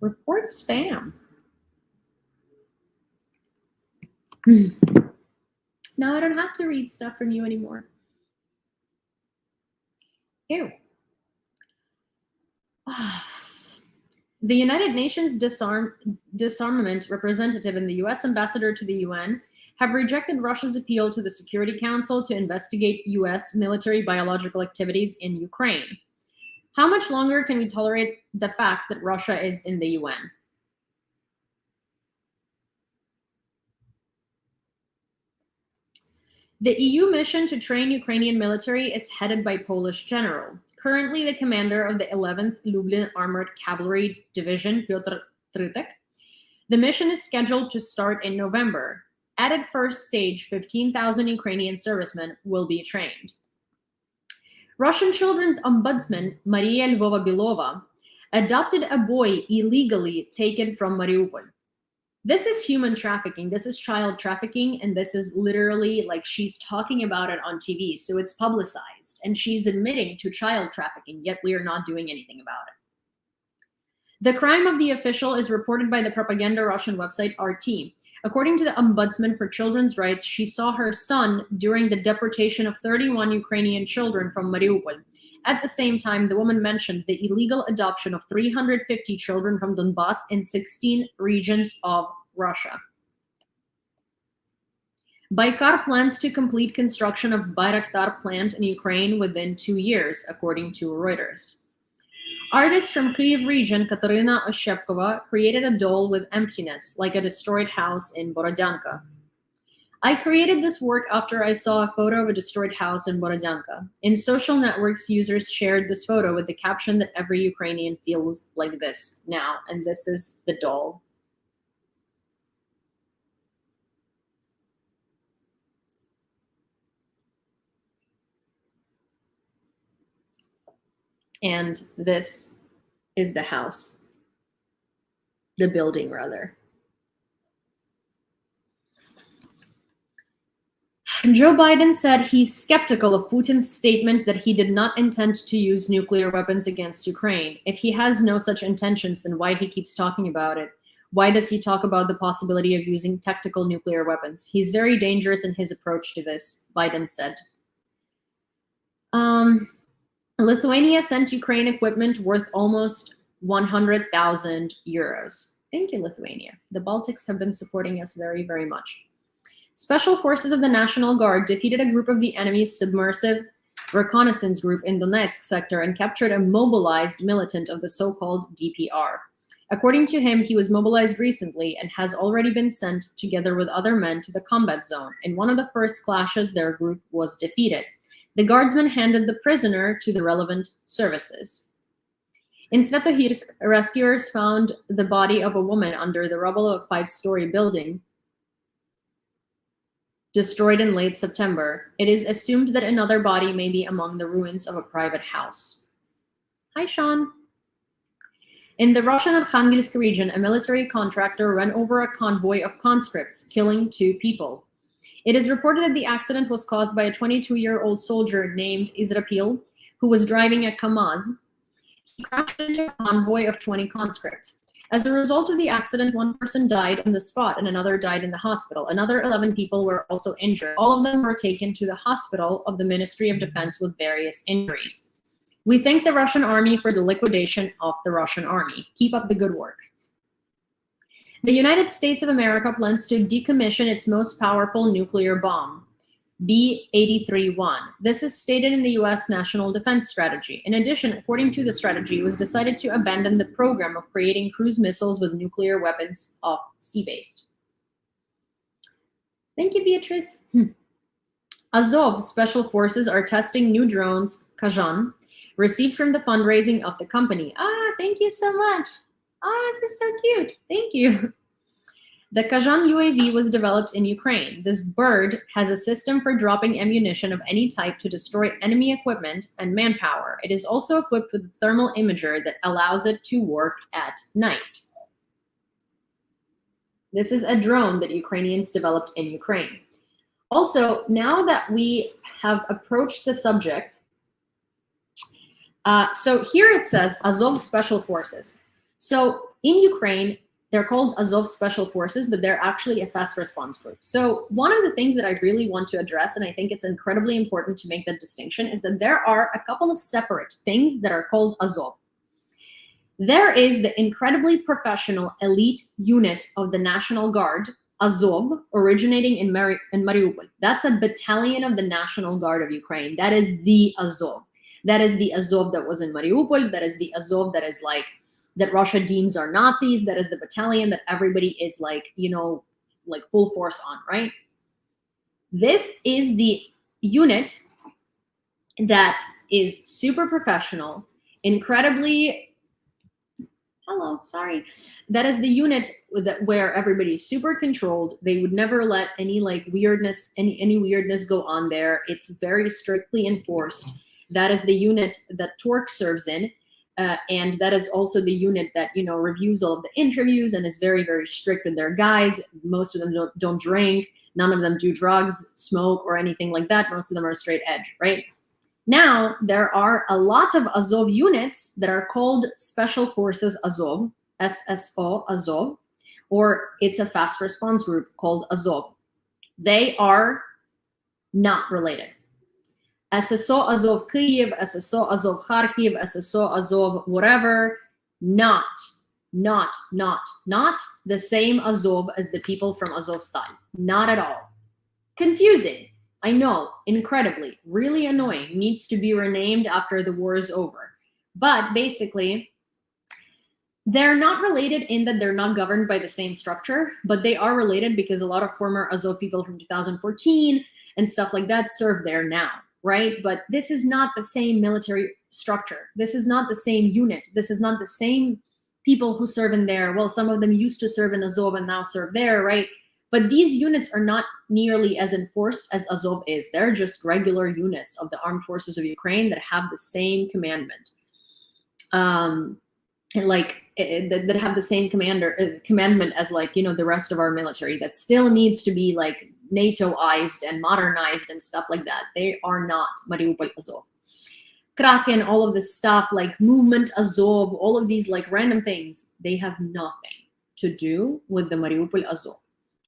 Report spam. No, I don't have to read stuff from you anymore. Ew. The United Nations disarmament representative and the US ambassador to the UN have rejected Russia's appeal to the Security Council to investigate US military biological activities in Ukraine. How much longer can we tolerate the fact that Russia is in the UN? The EU mission to train Ukrainian military is headed by Polish general. Currently the commander of the 11th Lublin Armored Cavalry Division, Piotr Trident. The mission is scheduled to start in November. At its first stage, 15,000 Ukrainian servicemen will be trained. Russian children's ombudsman Maria Lvova-Belova adopted a boy illegally taken from Mariupol. This is human trafficking, this is child trafficking, and this is literally like she's talking about it on TV, so it's publicized, and she's admitting to child trafficking, yet we are not doing anything about it. The crime of the official is reported by the propaganda Russian website RT. According to the Ombudsman for Children's Rights, she saw her son during the deportation of 31 Ukrainian children from Mariupol. At the same time, the woman mentioned the illegal adoption of 350 children from Donbass in 16 regions of Russia. Baykar plans to complete construction of Bayraktar plant in Ukraine within 2 years, according to Reuters. Artist from Kyiv region, Kateryna created a doll with emptiness, like a destroyed house in Borodyanka. I created this work after I saw a photo of a destroyed house in Borodyanka. In social networks, users shared this photo with the caption that every Ukrainian feels like this now, and this is the doll. And this is the house, the building rather. Joe Biden said he's skeptical of Putin's statement that he did not intend to use nuclear weapons against Ukraine. If he has no such intentions, then why he keeps talking about it? Why does he talk about the possibility of using tactical nuclear weapons? He's very dangerous in his approach to this, Biden said. Lithuania sent Ukraine equipment worth almost 100,000 euros. Thank you, Lithuania. The Baltics have been supporting us very, very much. Special forces of the National Guard defeated a group of the enemy's submersive reconnaissance group in Donetsk sector and captured a mobilized militant of the so-called DPR. According to him, he was mobilized recently and has already been sent together with other men to the combat zone. In one of the first clashes, their group was defeated. The guardsmen handed the prisoner to the relevant services. In Svetohirsk, rescuers found the body of a woman under the rubble of a 5-story building destroyed in late September. It is assumed that another body may be among the ruins of a private house. Hi, Sean. In the Russian Arkhangelsk region, a military contractor ran over a convoy of conscripts, killing 2 people. It is reported that the accident was caused by a 22-year-old soldier named Izrapil, who was driving a Kamaz. He crashed into a convoy of 20 conscripts. As a result of the accident, 1 person died on the spot and another died in the hospital. Another 11 people were also injured. All of them were taken to the hospital of the Ministry of Defense with various injuries. We thank the Russian army for the liquidation of the Russian army. Keep up the good work. The United States of America plans to decommission its most powerful nuclear bomb, B-83-1. This is stated in the U.S. National Defense Strategy. In addition, according to the strategy, it was decided to abandon the program of creating cruise missiles with nuclear weapons of sea-based. Thank you, Beatrice. Azov Special Forces are testing new drones, Kazan, received from the fundraising of the company. Thank you so much. This is so cute. Thank you. The Kazan UAV was developed in Ukraine. This bird has a system for dropping ammunition of any type to destroy enemy equipment and manpower. It is also equipped with a thermal imager that allows it to work at night. This is a drone that Ukrainians developed in Ukraine. Also, now that we have approached the subject, so here it says Azov Special Forces. So in Ukraine, they're called Azov Special Forces, but they're actually a fast response group. So one of the things that I really want to address, and I think it's incredibly important to make that distinction, is that there are a couple of separate things that are called Azov. There is the incredibly professional elite unit of the National Guard, Azov, originating in Mariupol. That's a battalion of the National Guard of Ukraine. That is the Azov. That is the Azov that was in Mariupol. That is the Azov that is like, that Russia deems are Nazis. That is the battalion that everybody is like, you know, like full force on, right? This is the unit that is super professional, incredibly, that is the unit where everybody's super controlled. They would never let any like weirdness, any weirdness go on there. It's very strictly enforced. That is the unit that Tork serves in. And that is also the unit that, you know, reviews all of the interviews and is very, very strict with their guys. Most of them don't drink. None of them do drugs, smoke, or anything like that. Most of them are straight edge, right? Now, there are a lot of Azov units that are called Special Forces Azov, SSO Azov, or it's a fast response group called Azov. They are not related. SSO Azov Kyiv, SSO Azov Kharkiv, SSO Azov whatever, not the same Azov as the people from Azovstal. Not at all. Confusing. I know, incredibly, really annoying, needs to be renamed after the war is over. But basically, they're not related in that they're not governed by the same structure, but they are related because a lot of former Azov people from 2014 and stuff like that serve there now. Right? But this is not the same military structure. This is not the same unit. This is not the same people who serve in there. Well, some of them used to serve in Azov and now serve there, right? But these units are not nearly as enforced as Azov is. They're just regular units of the armed forces of Ukraine that have the same commandment. That have the same commandment as, like, you know, the rest of our military that still needs to be like NATO-ized and modernized and stuff like that. They are not Mariupol Azov. Kraken, all of this stuff like movement Azov, all of these like random things, they have nothing to do with the Mariupol Azov.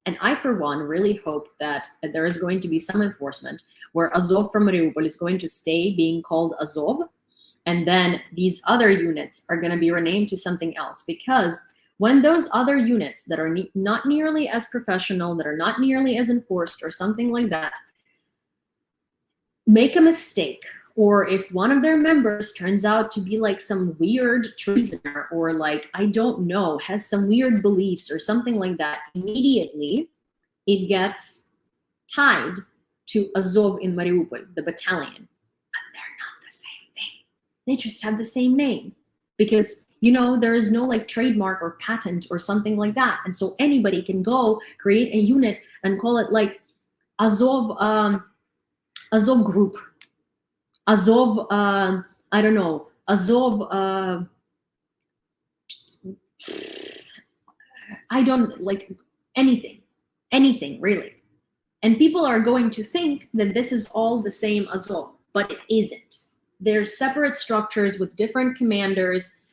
And I, for one, really hope that there is going to be some enforcement where Azov from Mariupol is going to stay being called Azov, and then these other units are going to be renamed to something else, because when those other units that are not nearly as professional, that are not nearly as enforced or something like that, make a mistake or if one of their members turns out to be like some weird treasoner, or like, I don't know, has some weird beliefs or something like that, immediately it gets tied to Azov in Mariupol, the battalion. But they're not the same thing. They just have the same name because, you know, there is no like trademark or patent or something like that. And so anybody can go create a unit and call it like Azov, Azov group, Azov, I don't know, Azov, I don't like anything really. And people are going to think that this is all the same Azov, but it isn't. They're separate structures with different commanders,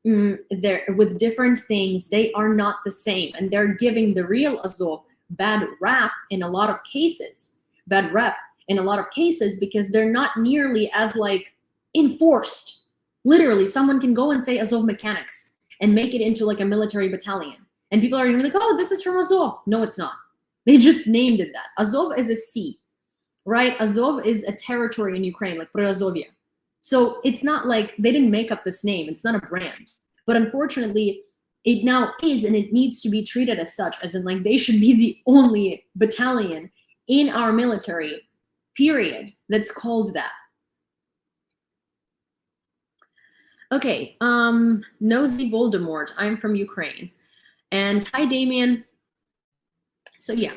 they're with different things. They are not the same. And they're giving the real Azov bad rap in a lot of cases, bad rep in a lot of cases, because they're not nearly as like enforced. Literally, someone can go and say Azov mechanics and make it into like a military battalion. And people are gonna be like, oh, this is from Azov. No, it's not. They just named it that. Azov is a sea, right? Azov is a territory in Ukraine, like Priazovia. So it's not like they didn't make up this name. It's not a brand. But unfortunately, it now is, and it needs to be treated as such, as in like they should be the only battalion in our military, period, that's called that. Okay, Nosy Voldemort, I'm from Ukraine. And hi, Damien. So yeah,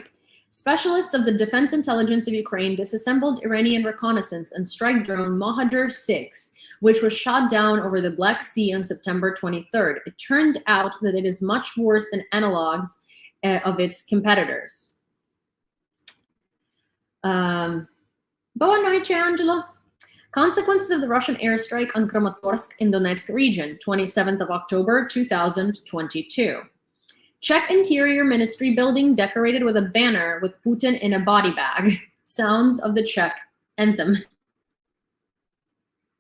specialists of the Defense Intelligence of Ukraine disassembled Iranian reconnaissance and strike drone Mohajer-6, which was shot down over the Black Sea on September 23rd. It turned out that it is much worse than analogs of its competitors. Boa noite, Angela. Consequences of the Russian airstrike on Kramatorsk in Donetsk region, 27th of October, 2022. Czech Interior Ministry building decorated with a banner with Putin in a body bag. Sounds of the Czech anthem.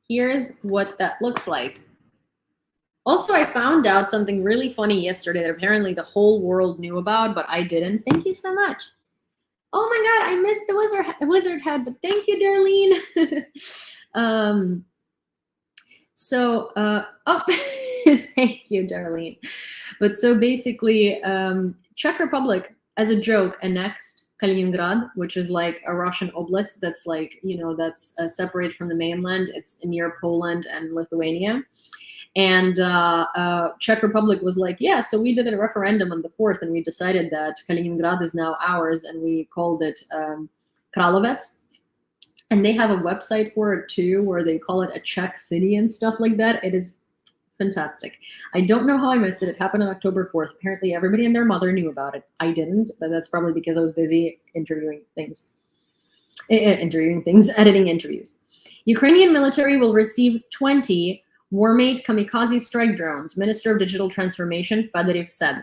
Here's what that looks like. Also, I found out something really funny yesterday that apparently the whole world knew about, but I didn't. Thank you so much. Oh my God, I missed the wizard head, but thank you, Darlene. Oh, thank you, Darlene. But so basically, Czech Republic, as a joke, annexed Kaliningrad, which is like a Russian oblast that's like, you know, that's separated from the mainland. It's near Poland and Lithuania. And Czech Republic was like, yeah, so we did a referendum on the 4th, and we decided that Kaliningrad is now ours, and we called it Kralovec. And they have a website for it too, where they call it a Czech city and stuff like that. It is fantastic. I don't know how I missed it. It happened on October 4th. Apparently everybody and their mother knew about it. I didn't, but that's probably because I was busy editing interviews. Ukrainian military will receive 20 Warmate kamikaze strike drones, Minister of Digital Transformation Fedorev said.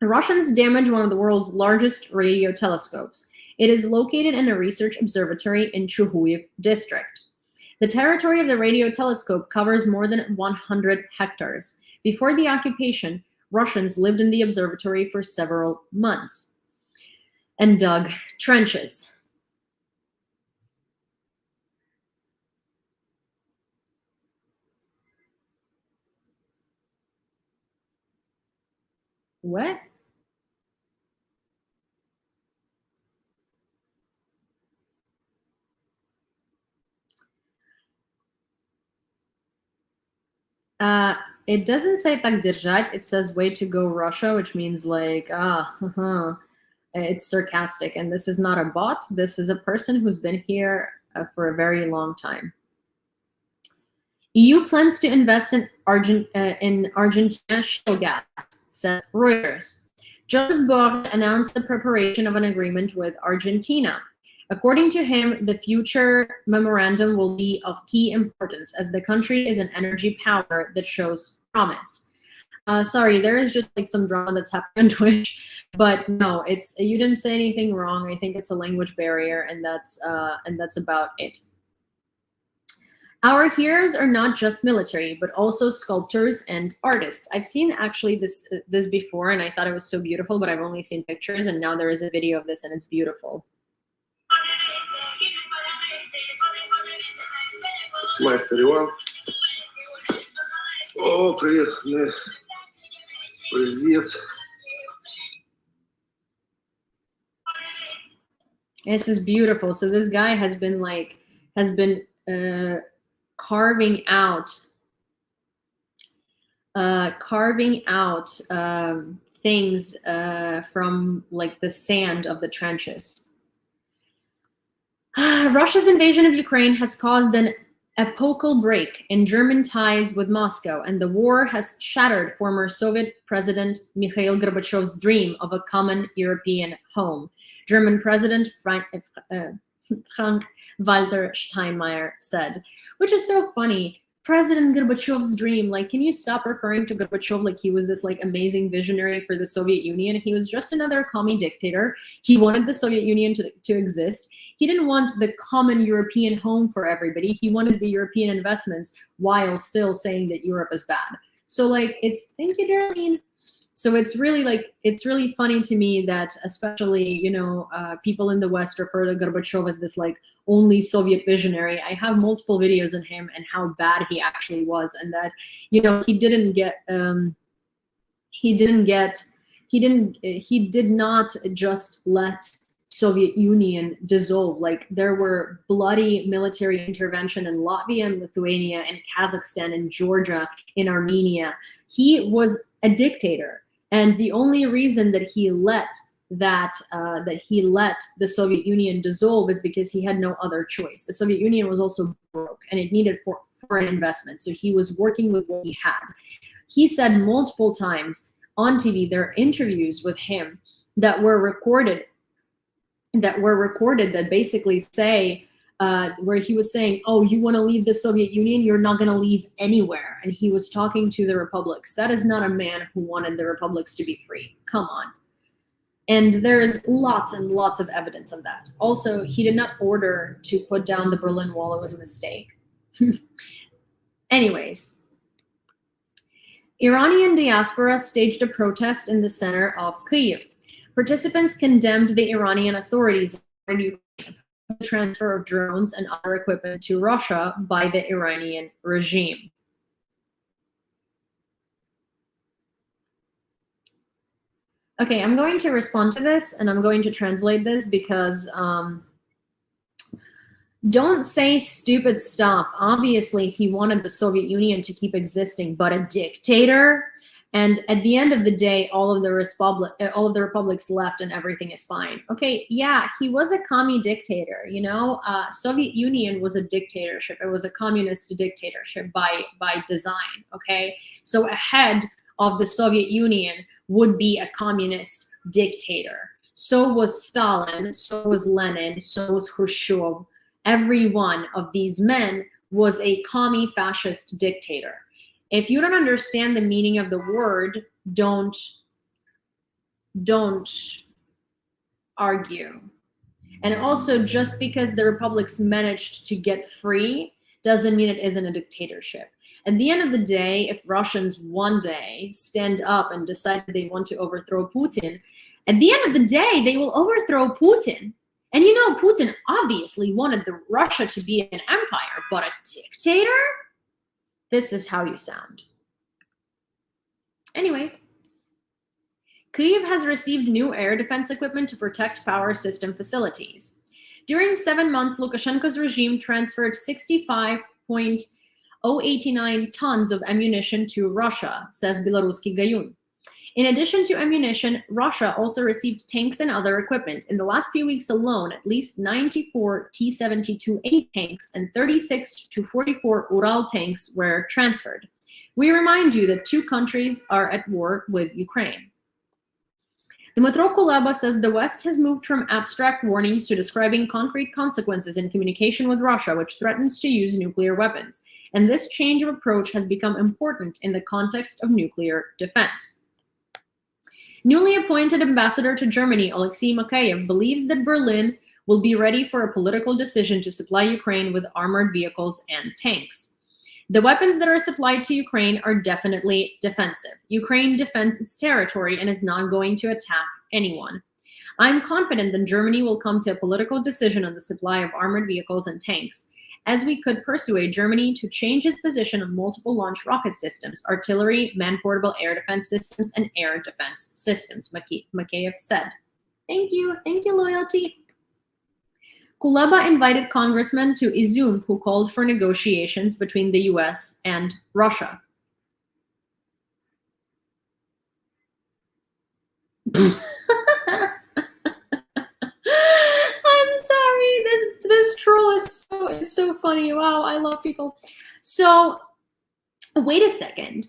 The Russians damaged one of the world's largest radio telescopes. It is located in a research observatory in Chuhuyev district. The territory of the radio telescope covers more than 100 hectares. Before the occupation, Russians lived in the observatory for several months and dug trenches. What? It doesn't say tak держать, it says way to go Russia, which means like, it's sarcastic. And this is not a bot, this is a person who's been here for a very long time. EU plans to invest in Argentina shale gas, says Reuters. Joseph Borrell announced the preparation of an agreement with Argentina. According to him, the future memorandum will be of key importance as the country is an energy power that shows promise. Sorry, there is just like some drama that's happening on Twitch, but no, you didn't say anything wrong. I think it's a language barrier, and that's about it. Our heroes are not just military, but also sculptors and artists. I've seen actually this before, and I thought it was so beautiful, but I've only seen pictures, and now there is a video of this, and it's beautiful. Майстер Іван. О, привіт. Привіт. This is beautiful. So this guy has been carving out things from like the sand of the trenches. Russia's invasion of Ukraine has caused an epochal break in German ties with Moscow, and the war has shattered former Soviet President Mikhail Gorbachev's dream of a common European home. German President Frank-Walter Steinmeier said, which is so funny. President Gorbachev's dream, like, can you stop referring to Gorbachev like he was this like amazing visionary for the Soviet Union? He was just another commie dictator. He wanted the Soviet Union to exist. He didn't want the common European home for everybody. He wanted the European investments while still saying that Europe is bad. So like, thank you, Darlene. So it's really funny to me that especially, you know, people in the West refer to Gorbachev as this like only Soviet visionary. I have multiple videos on him and how bad he actually was, and that, you know, he did not just let Soviet Union dissolve. Like, there were bloody military intervention in Latvia and Lithuania and Kazakhstan and Georgia, in Armenia. He was a dictator. And the only reason that he let the Soviet Union dissolve is because he had no other choice. The Soviet Union was also broke and it needed foreign investment. So he was working with what he had. He said multiple times on TV, there are interviews with him that were recorded that basically say, where he was saying, oh, you want to leave the Soviet Union? You're not going to leave anywhere. And he was talking to the republics. That is not a man who wanted the republics to be free. Come on. And there is lots and lots of evidence of that. Also, he did not order to put down the Berlin Wall. It was a mistake. Anyways, Iranian diaspora staged a protest in the center of Kyiv. Participants condemned the Iranian authorities in Ukraine the transfer of drones and other equipment to Russia by the Iranian regime. Okay, I'm going to respond to this and I'm going to translate this because don't say stupid stuff. Obviously, he wanted the Soviet Union to keep existing, but a dictator? And at the end of the day, all of the republics left and everything is fine. Okay, yeah, he was a commie dictator, you know? Soviet Union was a dictatorship. It was a communist dictatorship by design, okay? So ahead of the Soviet Union would be a communist dictator. So was Stalin, so was Lenin, so was Khrushchev. Every one of these men was a commie fascist dictator. If you don't understand the meaning of the word, don't argue. And also, just because the republics managed to get free doesn't mean it isn't a dictatorship. At the end of the day, if Russians one day stand up and decide they want to overthrow Putin, at the end of the day, they will overthrow Putin. And you know, Putin obviously wanted Russia to be an empire, but a dictator? This is how you sound. Anyways, Kyiv has received new air defense equipment to protect power system facilities. During 7 months, Lukashenko's regime transferred 65.089 tons of ammunition to Russia, says Belaruski Gayun. In addition to ammunition, Russia also received tanks and other equipment. In the last few weeks alone, at least 94 T-72A tanks and 36 to 44 Ural tanks were transferred. We remind you that two countries are at war with Ukraine. Dmytro Kuleba says the West has moved from abstract warnings to describing concrete consequences in communication with Russia, which threatens to use nuclear weapons. And this change of approach has become important in the context of nuclear defense. Newly appointed ambassador to Germany, Alexei Makayev, believes that Berlin will be ready for a political decision to supply Ukraine with armored vehicles and tanks. The weapons that are supplied to Ukraine are definitely defensive. Ukraine defends its territory and is not going to attack anyone. I'm confident that Germany will come to a political decision on the supply of armored vehicles and tanks. as we could persuade Germany to change its position on multiple launch rocket systems, artillery, man-portable air defense systems, and air defense systems, Makeyev said. Thank you, loyalty. Kuleba invited congressmen to Izum who called for negotiations between the US and Russia. I'm sorry, this troll is so funny. Wow, I love people. So wait a second.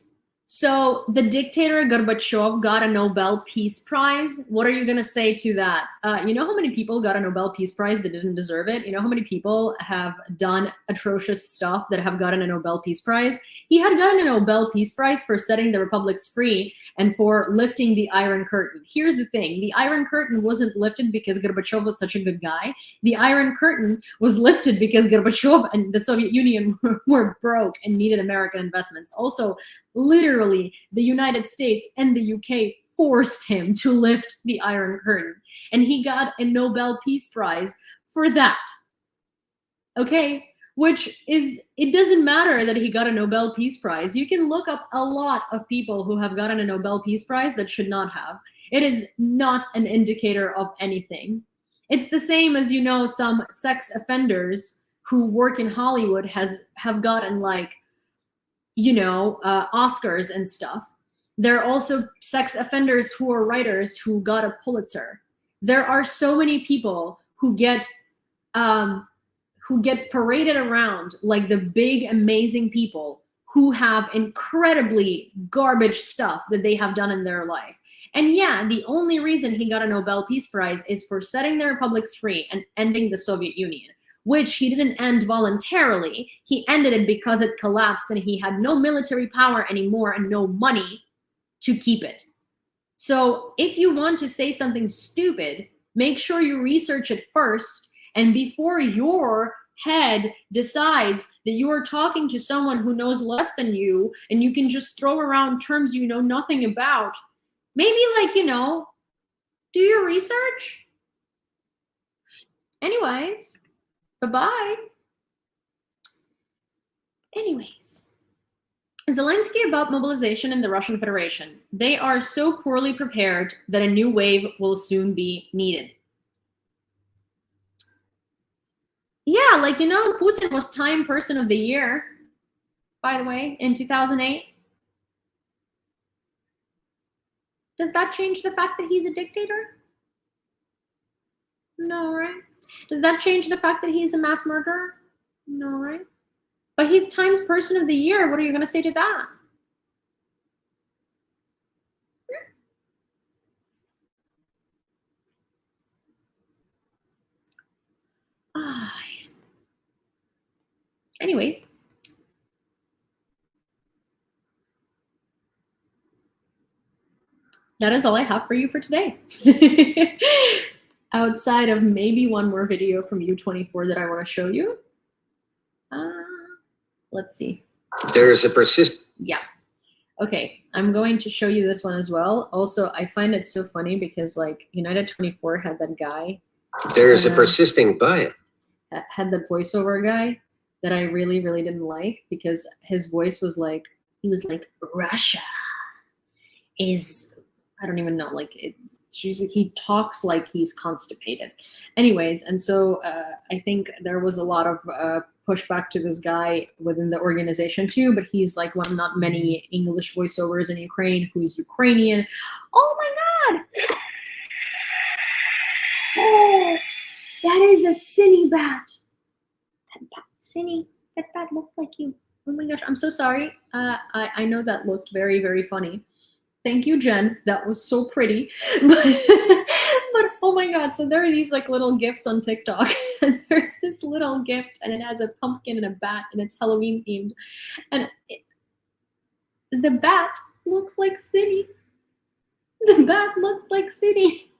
So the dictator Gorbachev got a Nobel Peace Prize. What are you gonna say to that? You know how many people got a Nobel Peace Prize that didn't deserve it? You know how many people have done atrocious stuff that have gotten a Nobel Peace Prize? He had gotten a Nobel Peace Prize for setting the republics free and for lifting the Iron Curtain. Here's the thing, the Iron Curtain wasn't lifted because Gorbachev was such a good guy. The Iron Curtain was lifted because Gorbachev and the Soviet Union were broke and needed American investments. Also, literally, the United States and the UK forced him to lift the Iron Curtain. And he got a Nobel Peace Prize for that. Okay? Which is, it doesn't matter that he got a Nobel Peace Prize. You can look up a lot of people who have gotten a Nobel Peace Prize that should not have. It is not an indicator of anything. It's the same as, you know, some sex offenders who work in Hollywood have gotten, like, you know, Oscars and stuff. There are also sex offenders who are writers who got a Pulitzer. There are so many people who get paraded around like the big, amazing people who have incredibly garbage stuff that they have done in their life. And yeah, the only reason he got a Nobel Peace Prize is for setting the republics free and ending the Soviet Union, which he didn't end voluntarily. He ended it because it collapsed and he had no military power anymore and no money to keep it. So if you want to say something stupid, make sure you research it first, and before your head decides that you are talking to someone who knows less than you and you can just throw around terms you know nothing about, maybe, like, you know, do your research. Anyways, bye-bye. Anyways, Zelensky about mobilization in the Russian Federation. They are so poorly prepared that a new wave will soon be needed. Yeah, like, you know, Putin was Time Person of the Year, by the way, in 2008. Does that change the fact that he's a dictator? No, right? Does that change the fact that he's a mass murderer? No, right? But he's Times Person of the Year. What are you going to say to that? Anyways. That is all I have for you for today. Outside of maybe one more video from U24 that I want to show you. Let's see. There is a persist. Yeah. Okay, I'm going to show you this one as well. Also, I find it so funny because, like, United 24 had that guy. There is a persisting bias. Had the voiceover guy that I really, really didn't like because his voice was like, he was like, Russia is, I don't even know, like, he talks like he's constipated. Anyways, and so I think there was a lot of pushback to this guy within the organization too, but he's like one of not many English voiceovers in Ukraine who's Ukrainian. Oh my God! Oh, that is a Cine bat. Cine, that bat looked like you. Oh my gosh, I'm so sorry. I know that looked very, very funny. Thank you, Jen. That was so pretty. But oh my God, so there are these like little gifts on TikTok. And there's this little gift and it has a pumpkin and a bat and it's Halloween themed. And the bat looks like City. The bat looked like City.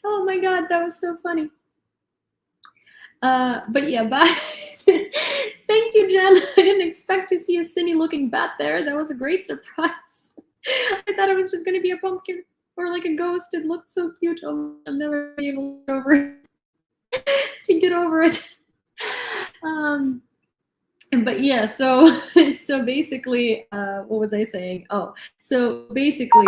Oh my God, that was so funny. But yeah, bye. Thank you, Jen. I didn't expect to see a Cine looking bat there. That was a great surprise. I thought it was just going to be a pumpkin or like a ghost. It looked so cute. Oh, I'll never be able to get over it. But yeah, so so basically, what was I saying? Oh, so basically,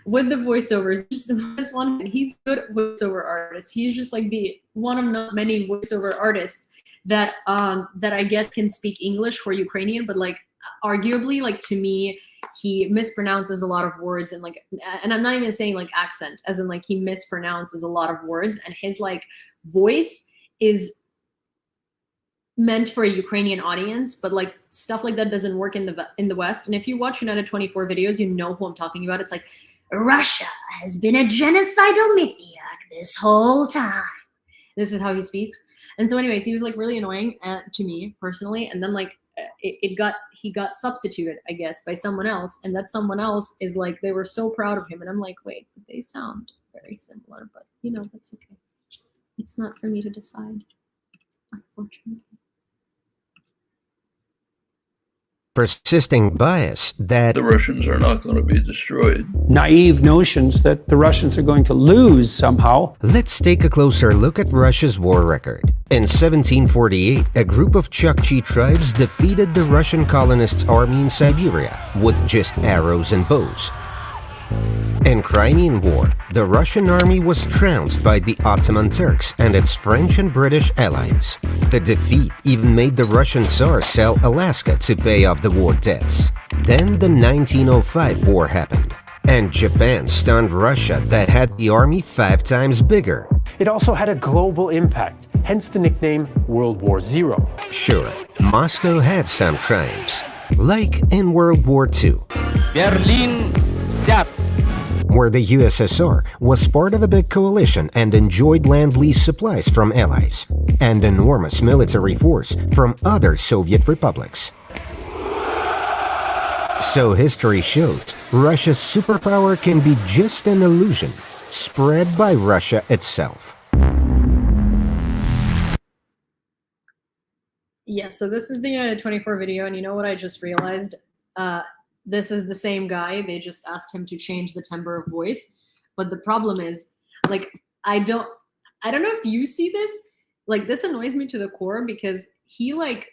with the voiceovers, just this one, he's a good voiceover artist. He's just like the one of not many voiceover artists that that I guess can speak English for Ukrainian, but like arguably, like to me, he mispronounces a lot of words and like, and I'm not even saying like accent, as in like he mispronounces a lot of words, and his like voice is meant for a Ukrainian audience, but like stuff like that doesn't work in the West. And if you watch United 24 videos, you know who I'm talking about. It's like, Russia has been a genocidal maniac this whole time. This is how he speaks. And so anyways, he was like really annoying to me personally. And then like he got substituted, I guess, by someone else. And that someone else is like, they were so proud of him. And I'm like, wait, they sound very similar, but you know, that's okay. It's not for me to decide, unfortunately. Persisting bias that the Russians are not going to be destroyed. Naive notions that the Russians are going to lose somehow. Let's take a closer look at Russia's war record. In 1748, a group of Chukchi tribes defeated the Russian colonists' army in Siberia with just arrows and bows. In Crimean War, the Russian army was trounced by the Ottoman Turks and its French and British allies. The defeat even made the Russian Tsar sell Alaska to pay off the war debts. Then the 1905 war happened, and Japan stunned Russia that had the army 5 times bigger. It also had a global impact, hence the nickname World War II. Sure, Moscow had some triumphs, like in World War II. Berlin, where the USSR was part of a big coalition and enjoyed land-lease supplies from allies, and enormous military force from other Soviet republics. So history shows Russia's superpower can be just an illusion, spread by Russia itself. Yeah, so this is the United 24 video, and you know what I just realized? This is the same guy. They just asked him to change the timbre of voice. But the problem is, like, I don't know if you see this. Like, this annoys me to the core because he, like,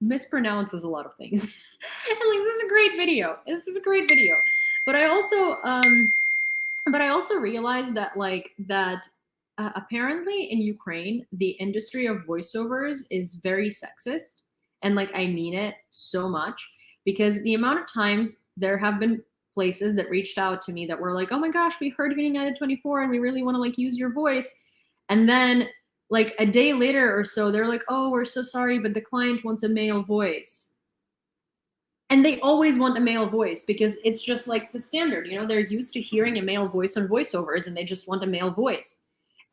mispronounces a lot of things. And, like, this is a great video. This is a great video. But I also realized that, like, apparently in Ukraine, the industry of voiceovers is very sexist. And, like, I mean it so much. Because the amount of times there have been places that reached out to me that were like, oh my gosh, we heard United 24 and we really want to like use your voice. And then like a day later or so, they're like, oh, we're so sorry, but the client wants a male voice. And they always want a male voice because it's just like the standard, you know, they're used to hearing a male voice on voiceovers and they just want a male voice.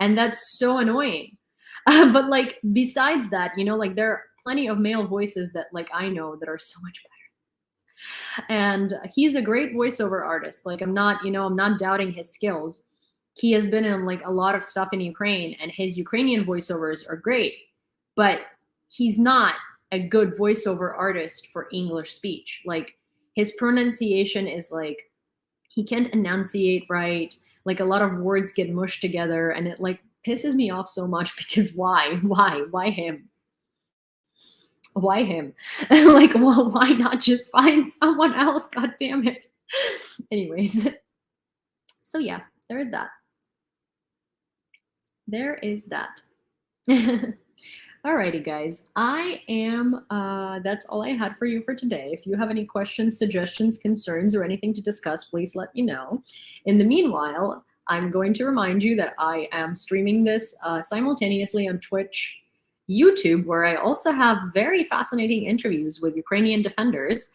And that's so annoying. But like, besides that, you know, like there are plenty of male voices that like I know that are so much better. And he's a great voiceover artist. Like I'm not doubting his skills. He has been in like a lot of stuff in Ukraine and his Ukrainian voiceovers are great, but he's not a good voiceover artist for English speech. Like his pronunciation is like, he can't enunciate right. Like a lot of words get mushed together and it like pisses me off so much because why him? Why him? Like, well, why not just find someone else? God damn it. Anyways. So yeah, there is that. There is that. Alrighty, guys. I am, that's all I had for you for today. If you have any questions, suggestions, concerns, or anything to discuss, please let me know. In the meanwhile, I'm going to remind you that I am streaming this simultaneously on Twitch, YouTube, where I also have very fascinating interviews with Ukrainian defenders,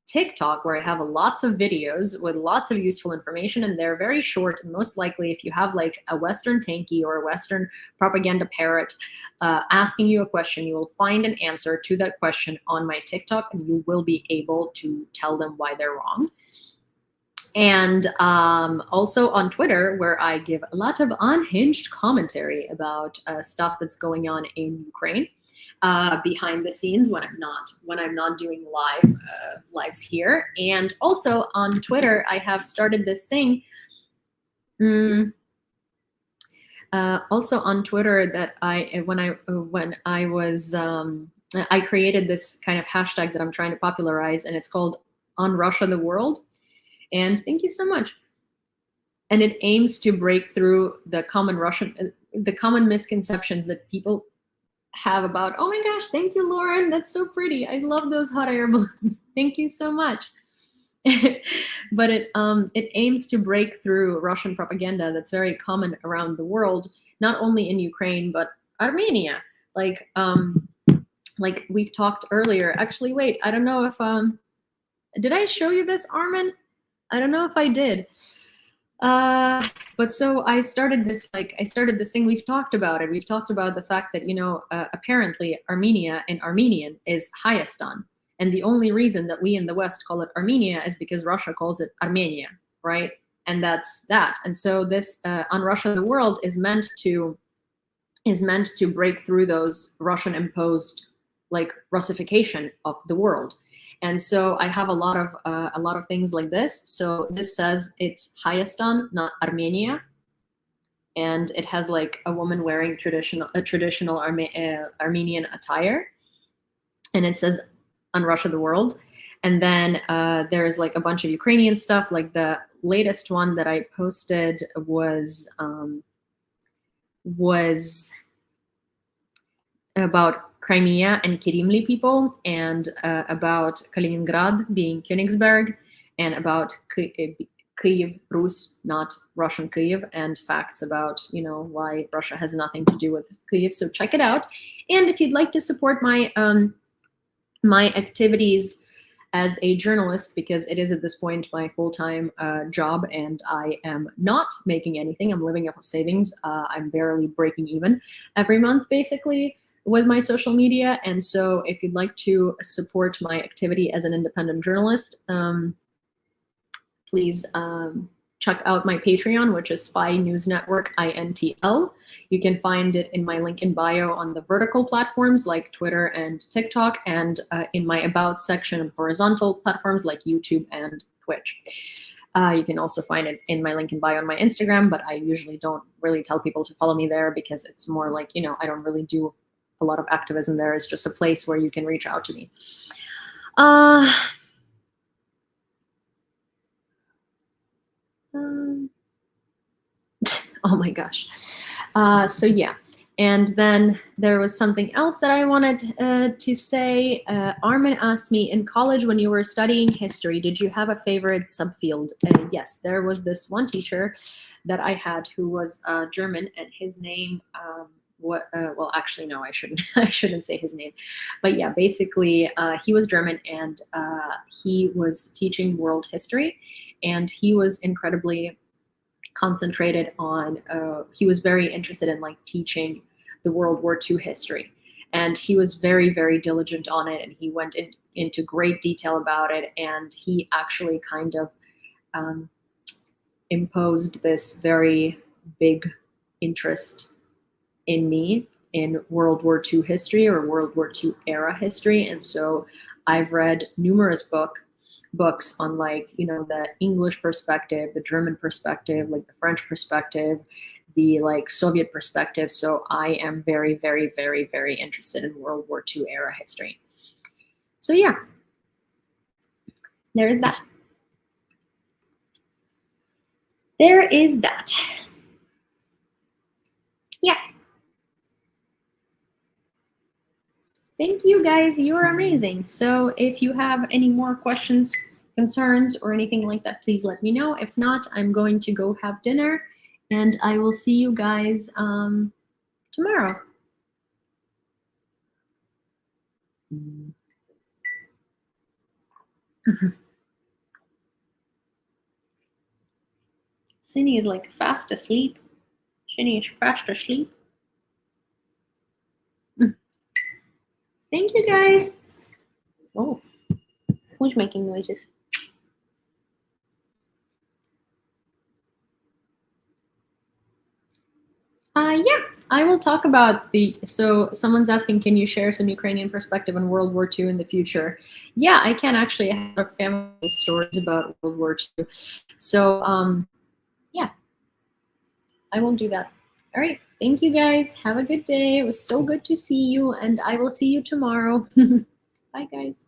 TikTok, where I have lots of videos with lots of useful information, and they're very short, and most likely if you have like a Western tanky or a Western propaganda parrot asking you a question, you will find an answer to that question on my TikTok, and you will be able to tell them why they're wrong. And also on Twitter, where I give a lot of unhinged commentary about stuff that's going on in Ukraine behind the scenes when I'm not doing lives here. And also on Twitter, I have started this thing Also on Twitter, that when I was I created this kind of hashtag that I'm trying to popularize, and it's called On Russia the World. And thank you so much. And it aims to break through the common misconceptions that people have about, oh my gosh, thank you, Lauren, that's so pretty. I love those hot air balloons. Thank you so much. But it aims to break through Russian propaganda that's very common around the world, not only in Ukraine, but Armenia. Like we've talked earlier. Actually, wait, I don't know if did I show you this, Armin? I don't know if I did. But so I started this thing. We've talked about it. We've talked about the fact that, apparently Armenia in Armenian is Hayastan. And the only reason that we in the West call it Armenia is because Russia calls it Armenia, right? And that's that. And so this On Russia the World is meant to break through those Russian imposed like Russification of the world. And so I have a lot of things like this. So this says it's Hayastan, not Armenia, and it has like a woman wearing traditional Armenian attire, and it says On Russia the World. And then there's like a bunch of Ukrainian stuff. Like the latest one that I posted was about Crimea and Kirimli people, and about Kaliningrad being Königsberg, and about Kyiv, Rus, not Russian Kyiv, and facts about, why Russia has nothing to do with Kyiv. So check it out. And if you'd like to support my my activities as a journalist, because it is at this point my full-time job, and I am not making anything. I'm living off of savings. I'm barely breaking even every month, basically, with my social media. And so if you'd like to support my activity as an independent journalist, please check out my Patreon, which is Spy News Network INTL. You can find it in my link in bio on the vertical platforms like Twitter and TikTok, and in my About section of horizontal platforms like YouTube and Twitch. You can also find it in my link in bio on my Instagram, but I usually don't really tell people to follow me there because it's more like, I don't really do a lot of activism there. It's just a place where you can reach out to me. Oh my gosh. So yeah. And then there was something else that I wanted to say. Armin asked me, in college when you were studying history, did you have a favorite subfield? Yes, there was this one teacher that I had who was German, and his name, well, actually, no, I shouldn't say his name. But yeah, basically, he was German, and he was teaching world history, and he was incredibly concentrated on, he was very interested in like teaching the World War II history. And he was very, very diligent on it, and he went into great detail about it. And he actually kind of imposed this very big interest in me in World War II history or World War II era history. And so I've read numerous books on like, the English perspective, the German perspective, like the French perspective, the like Soviet perspective. So I am very, very, very, very interested in World War II era history. So yeah, there is that. There is that. Yeah. Thank you guys, you are amazing. So if you have any more questions, concerns, or anything like that, please let me know. If not, I'm going to go have dinner, and I will see you guys tomorrow. Cindy is like fast asleep. Shinny is fast asleep. Thank you guys. Oh, who's making noises? Yeah, I will talk about so someone's asking, can you share some Ukrainian perspective on World War II in the future? Yeah, I can actually. Have family stories about World War II. So, yeah, I will do that. All right. Thank you guys. Have a good day. It was so good to see you, and I will see you tomorrow. Bye, guys.